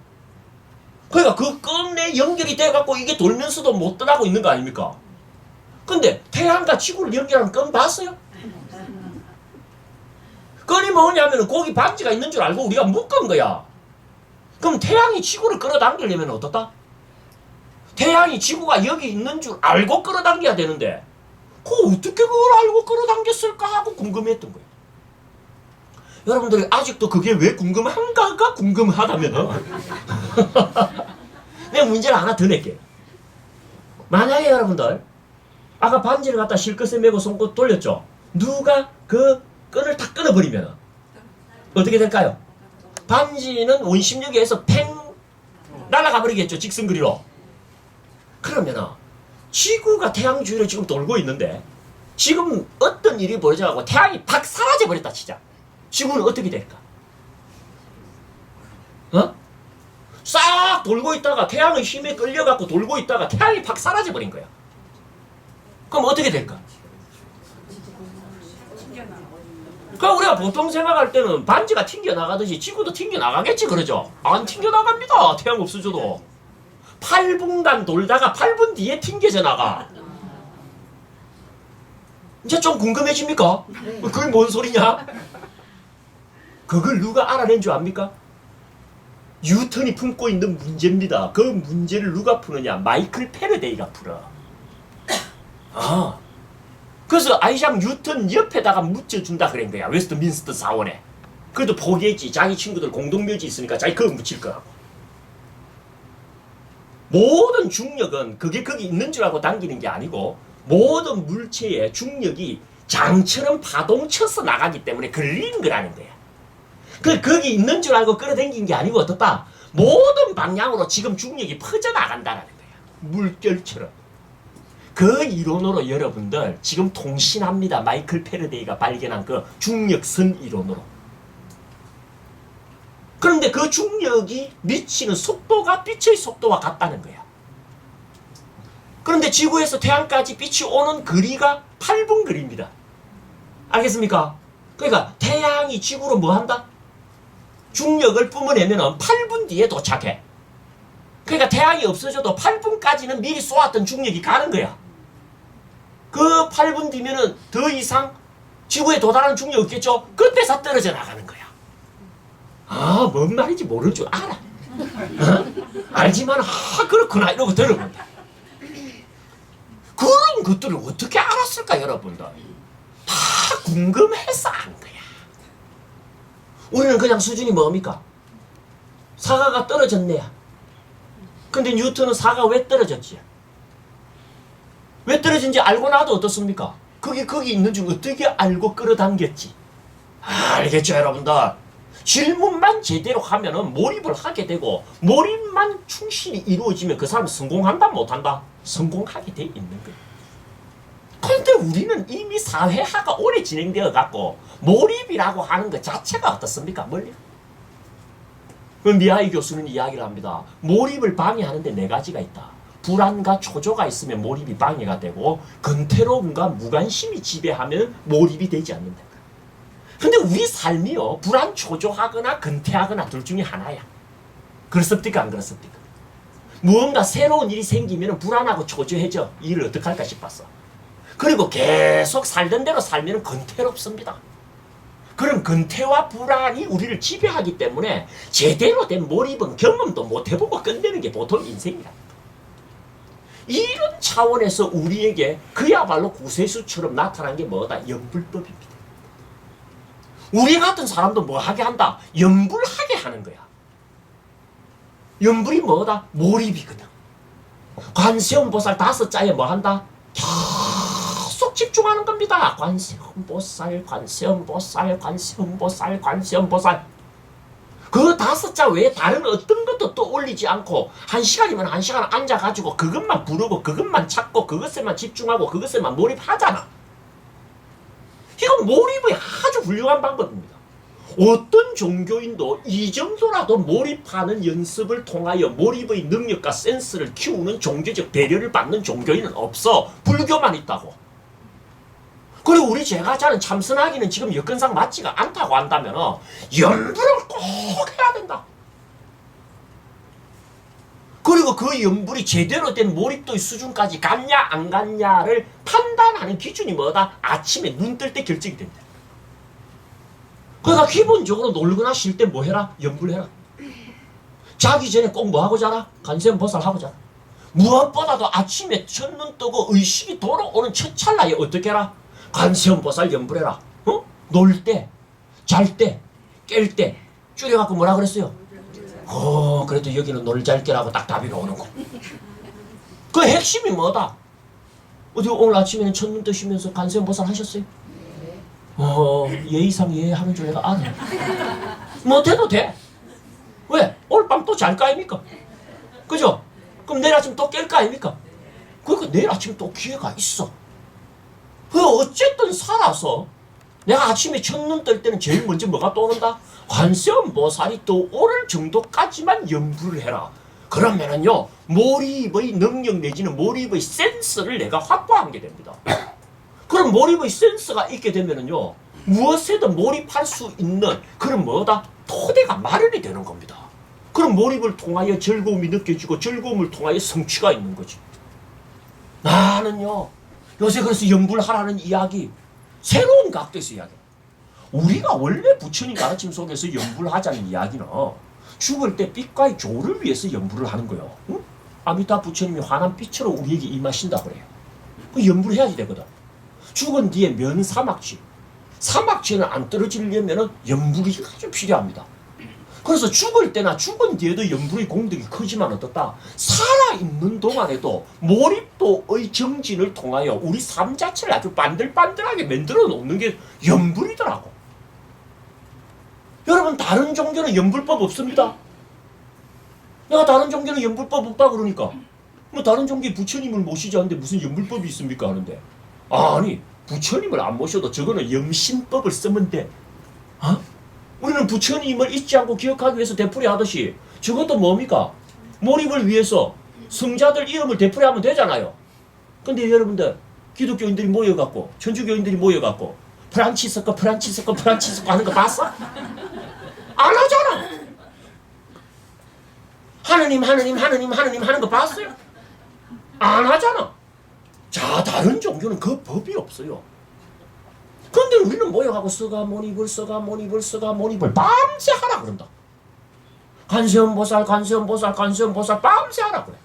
그러니까 그 끈에 연결이 돼갖고 이게 돌면서도 못 떠나고 있는 거 아닙니까? 근데 태양과 지구를 연결하는 끈 봤어요? 끈이 뭐냐면 거기 반지가 있는 줄 알고 우리가 묶은 거야. 그럼 태양이 지구를 끌어당기려면 어떻다? 태양이 지구가 여기 있는 줄 알고 끌어당겨야 되는데 어떻게 그걸 알고 끌어당겼을까 하고 궁금했던 거예요. 여러분들이 아직도 그게 왜 궁금한가가 궁금하다면 내가 문제를 하나 더 낼게요. 만약에 여러분들 아까 반지를 갖다 실끝에 메고 손끝 돌렸죠. 누가 그 끈을 다 끊어버리면 어떻게 될까요? 반지는 원심력에서 팽 날아가 버리겠죠. 직선거리로. 그러면은 지구가 태양 주위를 지금 돌고 있는데 지금 어떤 일이 벌어져가고 태양이 팍 사라져 버렸다 치자. 지구는 어떻게 될까? 어? 싹 돌고 있다가 태양의 힘에 끌려갖고 돌고 있다가 태양이 팍 사라져 버린 거야. 그럼 어떻게 될까? 그러니까 우리가 보통 생각할 때는 반지가 튕겨나가듯이 지구도 튕겨나가겠지 그러죠? 안 튕겨나갑니다. 태양 없어져도. 8분간 돌다가 8분 뒤에 튕겨져 나가. 이제 좀 궁금해집니까? 그게 뭔 소리냐? 그걸 누가 알아낸 줄 압니까? 뉴턴이 품고 있는 문제입니다. 그 문제를 누가 푸느냐? 마이클 패러데이가 풀어. 아, 그래서 아이작 뉴턴 옆에다가 묻혀준다 그런 거야. 웨스트민스터 사원에. 그래도 포기했지. 자기 친구들 공동묘지 있으니까 자기 그거 묻힐 거라고. 모든 중력은 그게 거기 있는 줄 알고 당기는 게 아니고 모든 물체의 중력이 장처럼 파동 쳐서 나가기 때문에 걸리는 거라는 거야. 그 거기 있는 줄 알고 끌어당긴 게 아니고 어떻다? 모든 방향으로 지금 중력이 퍼져나간다는 거야. 물결처럼. 그 이론으로 여러분들 지금 통신합니다. 마이클 패러데이가 발견한 그 중력선 이론으로. 그런데 그 중력이 미치는 속도가 빛의 속도와 같다는 거야. 그런데 지구에서 태양까지 빛이 오는 거리가 8분 거리입니다. 알겠습니까? 그러니까 태양이 지구로 뭐 한다? 중력을 뿜어내면 8분 뒤에 도착해. 그러니까 태양이 없어져도 8분까지는 미리 쏘았던 중력이 가는 거야. 그 8분 뒤면은 더 이상 지구에 도달하는 중력이 없겠죠? 그때서 떨어져 나가는 거야. 아, 뭔 말인지 모를 줄 알아. 알지만, 그렇구나. 이러고 들어본다. 그런 것들을 어떻게 알았을까, 여러분들? 다 궁금해서 안 거야. 우리는 그냥 수준이 뭡니까? 사과가 떨어졌네야. 근데 뉴턴은 사과 왜 떨어졌지? 왜 떨어진지 알고 나도 어떻습니까? 거기 있는 중 어떻게 알고 끌어당겼지? 알겠죠, 여러분들? 질문만 제대로 하면은 몰입을 하게 되고 몰입만 충실히 이루어지면 그 사람 성공한다 못한다? 성공하게 돼 있는 거예요. 그런데 우리는 이미 사회화가 오래 진행되어 갖고 몰입이라고 하는 것 자체가 어떻습니까? 멀리. 그럼 미하이 교수는 이야기를 합니다. 몰입을 방해하는데 4가지가 있다. 불안과 초조가 있으면 몰입이 방해가 되고 근태로움과 무관심이 지배하면 몰입이 되지 않는다. 근데 우리 삶이요, 불안, 초조하거나 근태하거나 둘 중에 하나야. 그렇습니까? 안 그렇습니까? 무언가 새로운 일이 생기면 불안하고 초조해져. 이 일을 어떻게 할까 싶었어. 그리고 계속 살던 대로 살면 근태롭습니다. 그럼 근태와 불안이 우리를 지배하기 때문에 제대로 된 몰입은 경험도 못 해보고 끝내는 게 보통 인생이라. 이런 차원에서 우리에게 그야말로 구세주처럼 나타난 게 뭐다? 연불법입니다. 우리 같은 사람도 뭐 하게 한다? 연불하게 하는 거야. 연불이 뭐다? 몰입이거든. 관세음보살 5자에 뭐 한다? 계속 집중하는 겁니다. 관세음보살, 관세음보살, 관세음보살, 관세음보살. 그 5자 외에 다른 어떤 것도 또 올리지 않고 1시간이면 1시간 앉아가지고 그것만 부르고 그것만 찾고 그것에만 집중하고 그것에만 몰입하잖아. 이건 몰입의 아주 훌륭한 방법입니다. 어떤 종교인도 이 정도라도 몰입하는 연습을 통하여 몰입의 능력과 센스를 키우는 종교적 배려를 받는 종교인은 없어. 불교만 있다고. 그리고 우리 제가자는 참선하기는 지금 여건상 맞지가 않다고 한다면 연불을 꼭 해야 된다. 그리고 그 연불이 제대로 된 몰입도의 수준까지 갔냐 안 갔냐를 판단하는 기준이 뭐다? 아침에 눈 뜰 때 결정이 된다. 그러니까 기본적으로 놀거나 쉴 때 뭐 해라? 연불해라. 자기 전에 꼭 뭐 하고 자라? 관세음보살 하고 자라. 무엇보다도 아침에 첫눈 뜨고 의식이 돌아오는 첫 찰나에 어떻게 해라? 관세음보살 연불해라. 놀 때, 잘 때, 깰 때 줄여갖고 뭐라 그랬어요? 그래도 여기는 놀잘게라고 딱 답이 나오는 거. 그 핵심이 뭐다? 어디 오늘 아침에는 첫눈 뜨시면서 관세음보살 하셨어요? 예의상 예하는 줄 내가 알아. 못해도 돼. 왜? 오늘 밤 또 잘 거 아닙니까? 그죠? 그럼 내일 아침 또 깰 거 아닙니까? 그러니까 내일 아침 또 기회가 있어. 어쨌든 살아서 내가 아침에 첫눈 뜰 때는 제일 먼저 뭐가 떠오른다? 관세음보살이 또 오늘 정도까지만 염불을 해라. 그러면은요, 몰입의 능력 내지는 몰입의 센스를 내가 확보하게 됩니다. 그럼 몰입의 센스가 있게 되면은요, 무엇에든 몰입할 수 있는 그런 뭐다? 토대가 마련이 되는 겁니다. 그럼 몰입을 통하여 즐거움이 느껴지고 즐거움을 통하여 성취가 있는 거지. 나는요, 요새 그래서 염불하라는 이야기, 새로운 각도에서 이야기해요. 우리가 원래 부처님 가르침 속에서 염불하자는 이야기는 죽을 때 빛과의 조를 위해서 염불을 하는 거예요. 응? 아미타 부처님이 환한 빛으로 우리에게 임하신다 그래요. 그 염불해야지 되거든. 죽은 뒤에 면사막지, 사막지는 안 떨어지려면 염불이 아주 필요합니다. 그래서 죽을 때나 죽은 뒤에도 염불의 공덕이 크지만 어떻다? 살아있는 동안에도 몰입도의 정진을 통하여 우리 삶 자체를 아주 반들반들하게 만들어 놓는 게 염불이더라고. 여러분, 다른 종교는 염불법 없습니다. 내가 다른 종교는 염불법 없다 그러니까 뭐 다른 종교에 부처님을 모시지 않는데 무슨 염불법이 있습니까 하는데, 아니 부처님을 안 모셔도 저거는 염신법을 쓰면 돼. 우리는 부처님을 잊지 않고 기억하기 위해서 되풀이 하듯이 저것도 뭡니까? 몰입을 위해서 성자들 이름을 되풀이하면 되잖아요. 근데 여러분들, 기독교인들이 모여갖고 천주교인들이 모여갖고 프란치스코 하는 거 봤어? 안 하잖아. 하느님 하는 거 봤어요? 안 하잖아. 자, 다른 종교는 그 법이 없어요. 근데 우리는 모여가고 서가 모니불 밤새 하라 그런다. 관세음보살 밤새 하라 그래.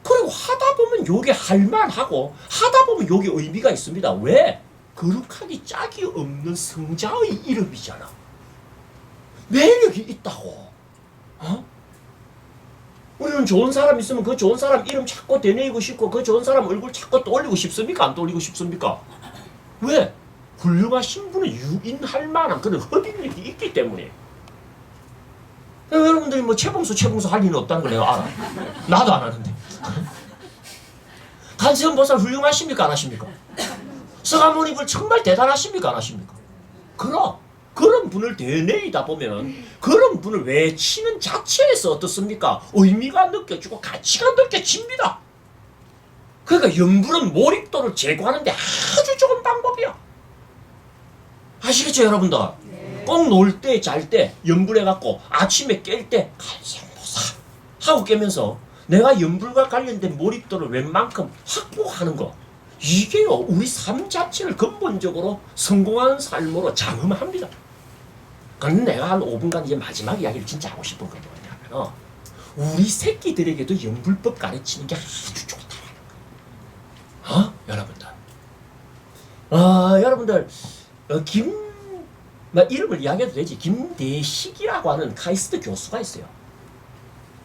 그리고 하다 보면 요게 할만하고 하다 보면 요게 의미가 있습니다. 왜? 거룩하기 짝이 없는 성자의 이름이잖아. 매력이 있다고. 우리는 좋은 사람 있으면 그 좋은 사람 이름 찾고 되뇌이고 싶고 그 좋은 사람 얼굴 찾고 떠올리고 싶습니까? 안 떠올리고 싶습니까? 왜? 훌륭하신 분을 유인할 만한 그런 흡입력이 있기 때문에. 여러분들이 뭐 최봉수 할 리는 없다는 걸 내가 알아. 나도 안 하는데. 관세음보살 훌륭하십니까? 안 하십니까? 서가모니불 정말 대단하십니까? 안 하십니까? 그런 분을 되뇌이다 보면 그런 분을 외치는 자체에서 어떻습니까? 의미가 느껴지고 가치가 느껴집니다. 그러니까 염불은 몰입도를 제거하는데 아주 좋은 방법이야. 아시겠죠, 여러분들? 꼭 놀 때, 잘 때 염불해갖고 아침에 깰 때 관세음보살 하고 깨면서 내가 염불과 관련된 몰입도를 웬만큼 확보하는 거, 이게요, 우리 삶 자체를 근본적으로 성공한 삶으로 장음합니다. 그런데 내가 한 5분간 이제 마지막 이야기를 진짜 하고 싶은 건 뭐냐면, 우리 새끼들에게도 염불법 가르치는 게 아주 좋다라는 거. 여러분들, 이름을 이야기해도 되지. 김대식이라고 하는 카이스트 교수가 있어요.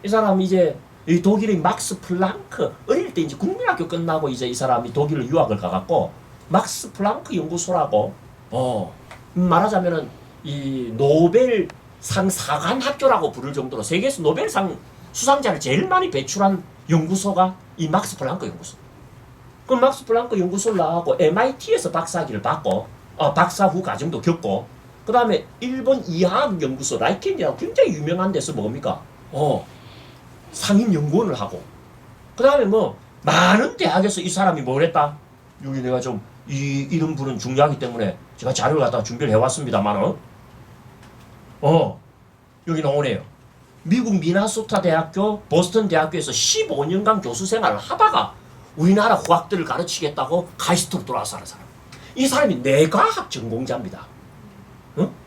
이 사람이 이제 독일의 막스 플랑크, 어릴 때 이제 국민학교 끝나고 이제 이 사람이 독일로 유학을 가갖고 막스 플랑크 연구소라고, 말하자면은 이 노벨상 사관 학교라고 부를 정도로 세계에서 노벨상 수상자를 제일 많이 배출한 연구소가 이 막스 플랑크 연구소. 그 막스 플랑크 연구소를 나가고 MIT에서 박사학위를 받고 박사 후 과정도 겪고, 그 다음에 일본 이화학 연구소 라이켄이라고 굉장히 유명한 데서 뭡니까? 상임 연구원을 하고, 그 다음에 뭐 많은 대학에서 이 사람이 뭘 했다? 여기 내가 좀 이름 부른 중요하기 때문에 제가 자료를 갖다가 준비를 해왔습니다만, 여기 나오네요. 미국 미네소타 대학교, 보스턴 대학교에서 15년간 교수 생활을 하다가 우리나라 후학들을 가르치겠다고 카이스트로 돌아와서 하는 사람. 이 사람이 뇌과학 전공자입니다.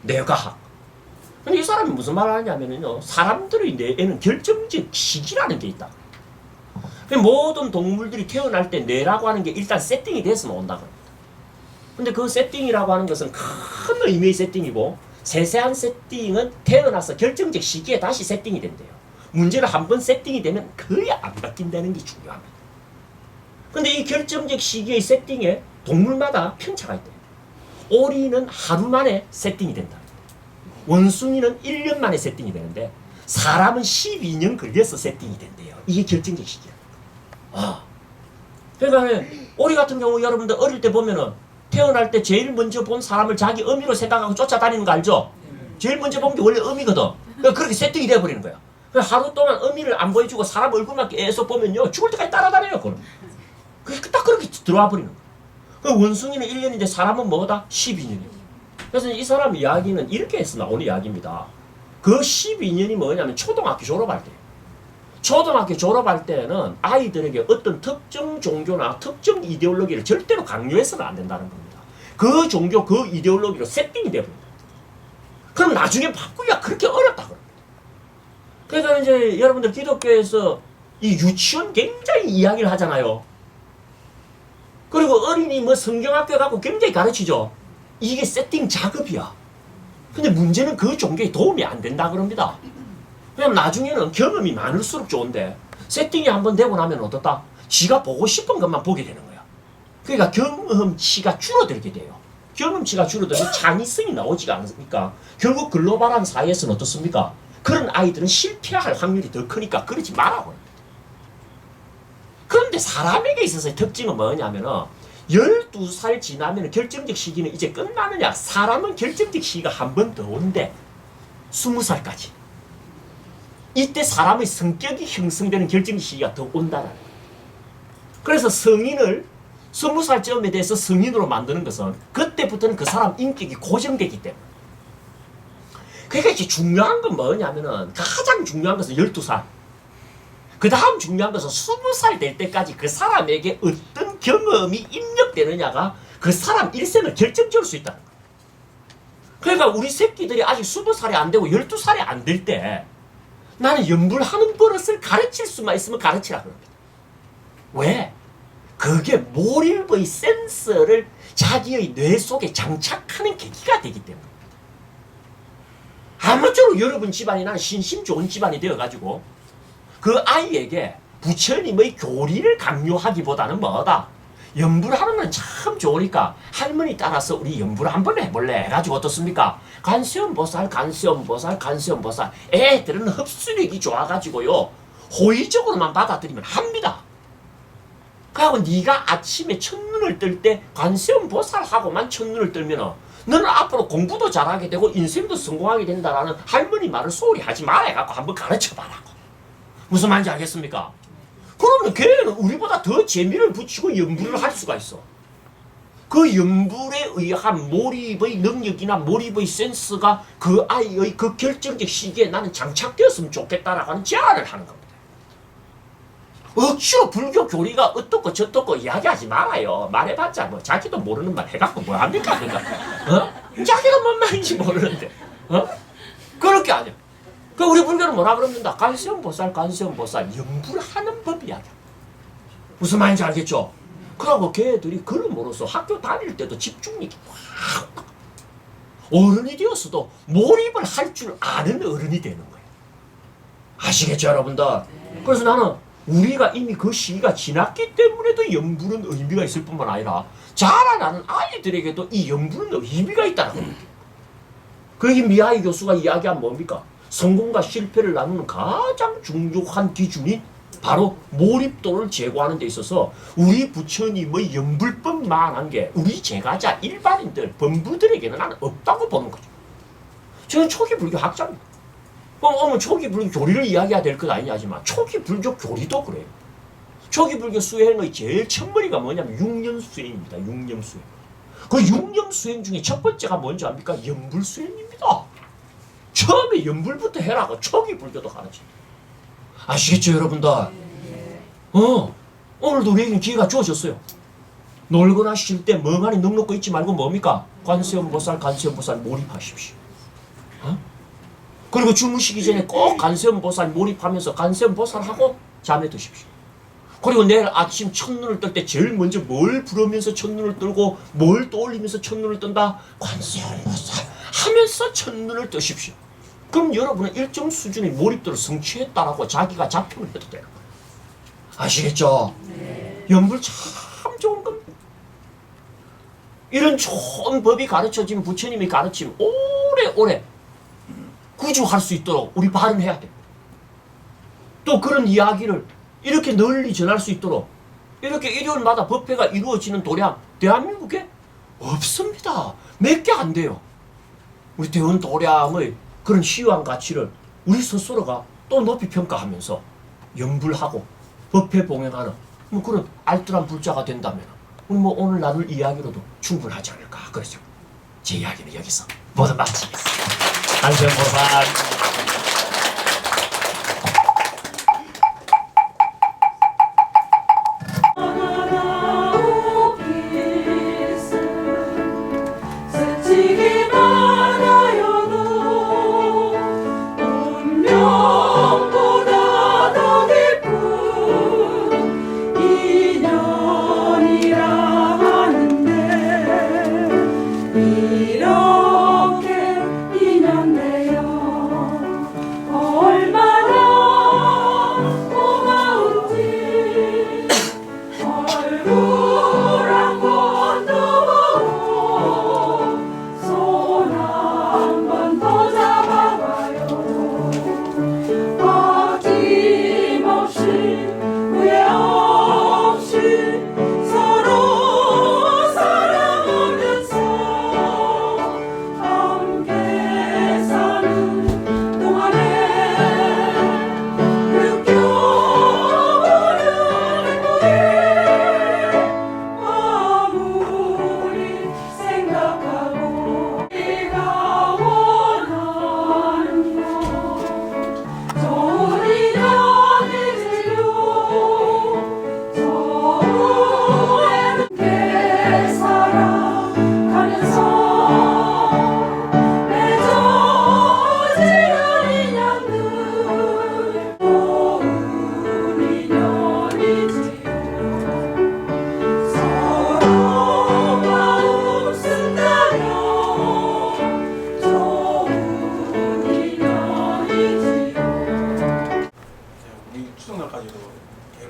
뇌과학. 근데 이 사람이 무슨 말을 하냐면요, 사람들의 뇌에는 결정적 시기라는 게 있다. 모든 동물들이 태어날 때 뇌라고 하는 게 일단 세팅이 돼서 나온다. 근데 그 세팅이라고 하는 것은 큰 의미의 세팅이고, 세세한 세팅은 태어나서 결정적 시기에 다시 세팅이 된대요. 문제는 한번 세팅이 되면 거의 안 바뀐다는 게 중요합니다. 근데 이 결정적 시기의 세팅에 동물마다 편차가 있대요. 오리는 하루 만에 세팅이 된다. 원숭이는 1년 만에 세팅이 되는데 사람은 12년 걸려서 세팅이 된대요. 이게 결정적 시기야. 그러니까 오리 같은 경우 여러분들 어릴 때 보면은 태어날 때 제일 먼저 본 사람을 자기 어미로 생각하고 쫓아다니는 거 알죠? 제일 먼저 본 게 원래 어미거든. 그러니까 그렇게 세팅이 돼버리는 거야. 하루 동안 어미를 안 보여주고 사람 얼굴만 계속 보면요 죽을 때까지 따라다녀요. 딱 그렇게 들어와 버리는 거야. 원숭이는 1년인데 사람은 뭐다? 12년이에요. 그래서 이 사람 이야기는 이렇게 해서 나오는 이야기입니다. 그 12년이 뭐냐면 초등학교 졸업할 때. 초등학교 졸업할 때는 아이들에게 어떤 특정 종교나 특정 이데올로기를 절대로 강요해서는 안 된다는 겁니다. 그 종교, 그 이데올로기로 세팅이 돼버립니다. 그럼 나중에 바꾸기가 그렇게 어렵다 그럽니다. 그러니까 이제 여러분들 기독교에서 이 유치원 굉장히 이야기를 하잖아요. 그리고 어린이 뭐 성경학교 가고 굉장히 가르치죠. 이게 세팅 작업이야. 근데 문제는 그 종교에 도움이 안 된다 그럽니다. 왜냐면 나중에는 경험이 많을수록 좋은데 세팅이 한번 되고 나면 어떻다? 지가 보고 싶은 것만 보게 되는 거야. 그러니까 경험치가 줄어들게 돼요. 경험치가 줄어들면 창의성이 나오지가 않으니까 결국 글로벌한 사회에서는 어떻습니까? 그런 아이들은 실패할 확률이 더 크니까 그러지 말라고 합니다. 그런데 사람에게 있어서의 특징은 뭐냐면은 12살 지나면 결정적 시기는 이제 끝나느냐? 사람은 결정적 시기가 한 번 더 오는데 20살까지. 이때 사람의 성격이 형성되는 결정적 시기가 더 온다는 거예요. 그래서 성인을 20살쯤에 대해서 성인으로 만드는 것은 그때부터는 그 사람 인격이 고정되기 때문에. 그러니까 이제 중요한 건 뭐냐면은 가장 중요한 것은 12살. 그 다음 중요한 것은 20살 될 때까지 그 사람에게 어떤 경험이 입력되느냐가 그 사람 일생을 결정지을 수 있다는 거예요. 그러니까 우리 새끼들이 아직 20살이 안 되고 12살이 안 될 때 나는 연불하는 버릇을 가르칠 수만 있으면 가르치라 그럽니다. 왜? 그게 몰입의 센서를 자기의 뇌 속에 장착하는 계기가 되기 때문입니다. 아무쪼록 여러분 집안이 나는 신심 좋은 집안이 되어가지고 그 아이에게 부처님의 교리를 강요하기보다는 뭐다? 연불하는 건 참 좋으니까 할머니 따라서 우리 연불 한번 해볼래 해가지고 어떻습니까? 간세음보살 간세음보살 간세음보살 애들은 흡수력이 좋아가지고요 호의적으로만 받아들이면 합니다. 그리고 네가 아침에 첫눈을 뜰 때 관세음보살하고만 첫눈을 뜨면 너는 앞으로 공부도 잘하게 되고 인생도 성공하게 된다라는 할머니 말을 소홀히 하지 말아 해갖고 한번 가르쳐봐라고. 무슨 말인지 알겠습니까? 그러면 걔는 우리보다 더 재미를 붙이고 연불을 할 수가 있어. 그 연불에 의한 몰입의 능력이나 몰입의 센스가 그 아이의 그 결정적 시기에 나는 장착되었으면 좋겠다라고 하는 제안을 하는 겁니다. 억지로 불교 교리가 어떻고 저떻고 이야기하지 말아요. 말해봤자 뭐 자기도 모르는 말 해갖고 뭐 합니까? 그러니까 자기가 뭔 말인지 모르는데 그렇게 아니야. 그 우리 불교는 뭐라 그럽니다. 간세음보살 간세음보살 연불하는 법이야. 무슨 말인지 알겠죠? 그러고 걔들이 그럼으로써 학교 다닐 때도 집중력이 확 어른이 되었어도 몰입을 할 줄 아는 어른이 되는 거예요. 아시겠죠 여러분들? 그래서 나는 우리가 이미 그 시기가 지났기 때문에도 연불은 의미가 있을 뿐만 아니라 자라나는 아이들에게도 이 연불은 의미가 있다는 겁니다. 그게 미하이 교수가 이야기한 뭡니까? 성공과 실패를 나누는 가장 중요한 기준이 바로 몰입도를 제고하는 데 있어서 우리 부처님의 연불법만한 게 우리 제가자 일반인들 범부들에게는 나는 없다고 보는 거죠. 저는 초기 불교 학자입니다. 그럼 초기 불교 교리를 이야기해야 될 것 아니냐지만 초기 불교 교리도 그래요. 초기 불교 수행의 제일 첫머리가 뭐냐면 육념수행입니다. 육념수행. 그 육념수행 중에 첫 번째가 뭔지 압니까? 연불수행입니다. 처음에 연불부터 해라고 초기 불교도 가르칩니다. 아시겠죠 여러분들? 오늘도 우리에게 기회가 주어졌어요. 놀거나 쉴 때 멍하니 넋놓고 있지 말고 뭡니까? 관세음보살 관세음보살 몰입하십시오. 그리고 주무시기 전에 꼭 관세음보살 몰입하면서 관세음보살하고 잠에 드십시오. 그리고 내일 아침 첫눈을 뜰 때 제일 먼저 뭘 부르면서 첫눈을 뜨고 뭘 떠올리면서 첫눈을 뜬다? 관세음보살 하면서 첫눈을 뜨십시오. 그럼 여러분은 일정 수준의 몰입도를 성취했다라고 자기가 자평을 해도 돼요. 아시겠죠? 연불 참 좋은 겁니다. 이런 좋은 법이 가르쳐진 부처님이 가르침 오래오래 구주할 수 있도록 우리 발음해야 돼요. 또 그런 이야기를 이렇게 널리 전할 수 있도록 이렇게 일요일마다 법회가 이루어지는 도량 대한민국에 없습니다. 몇 개 안 돼요. 우리 대원 도량의 그런 희유한 가치를 우리 스스로가 또 높이 평가하면서 연불하고 법회 봉행하는 뭐 그런 알뜰한 불자가 된다면 우리 뭐 오늘 나눌 이야기로도 충분하지 않을까. 그래서 제 이야기는 여기서 모두 마치겠습니다. 안전보살.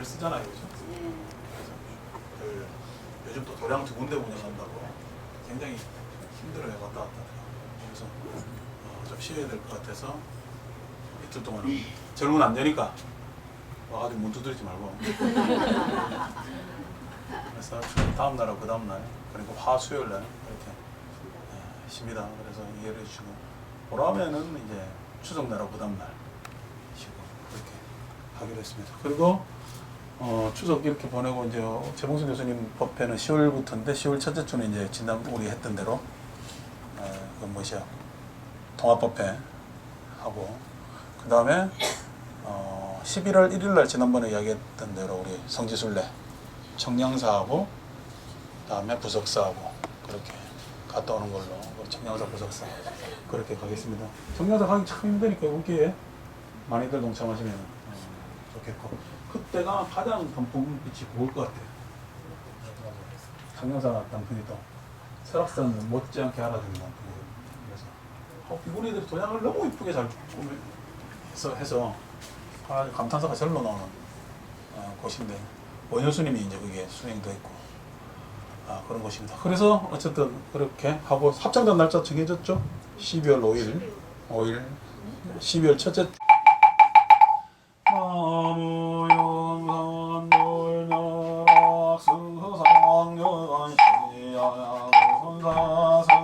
쓰잖아요, 그죠? 그래서 요즘 또 도량 2군데 운영한다고 굉장히 힘들어요, 왔다 갔다. 그래서 좀 쉬어야 될 것 같아서 이틀 동안 젊은 남녀니까 와가지고 문 두드리지 말고. 그래서 다음 날하고 그 다음 날, 그리고 화 수요일 날 이렇게 쉽니다. 그래서 이해를 해주시고 오라면은 이제 추석 날하고 그 다음 날 쉬고 그렇게 하기로 했습니다. 그리고 추석 이렇게 보내고 이제 재봉순 교수님 법회는 10월부터인데 10월 첫째 주는 이제 지난 우리 했던 대로 그 뭐시야 통합법회 하고 그 다음에 11월 1일 날 지난번에 이야기했던 대로 우리 성지순례 청량사하고 그다음에 부석사하고 그렇게 갔다 오는 걸로 청량사 부석사 그렇게 가겠습니다. 청량사 가기 참 힘드니까 여기에 많이들 동참하시면 좋겠고 그때가 가장 단풍빛이 고울 것 같아요. 청량사 단풍이 또 설악산 못지않게 알아주는 단풍이에요. 그래서 이분이들 도장을 너무 이쁘게 잘 해서 감탄사가 절로 나오는 곳인데 원효스님이 이제 그게 수행도 했고 그런 곳입니다. 그래서 어쨌든 그렇게 하고 합창단 날짜 정해졌죠. 12월 5일 12월 첫째 나무용산 돌려락 수상연 시야 선사사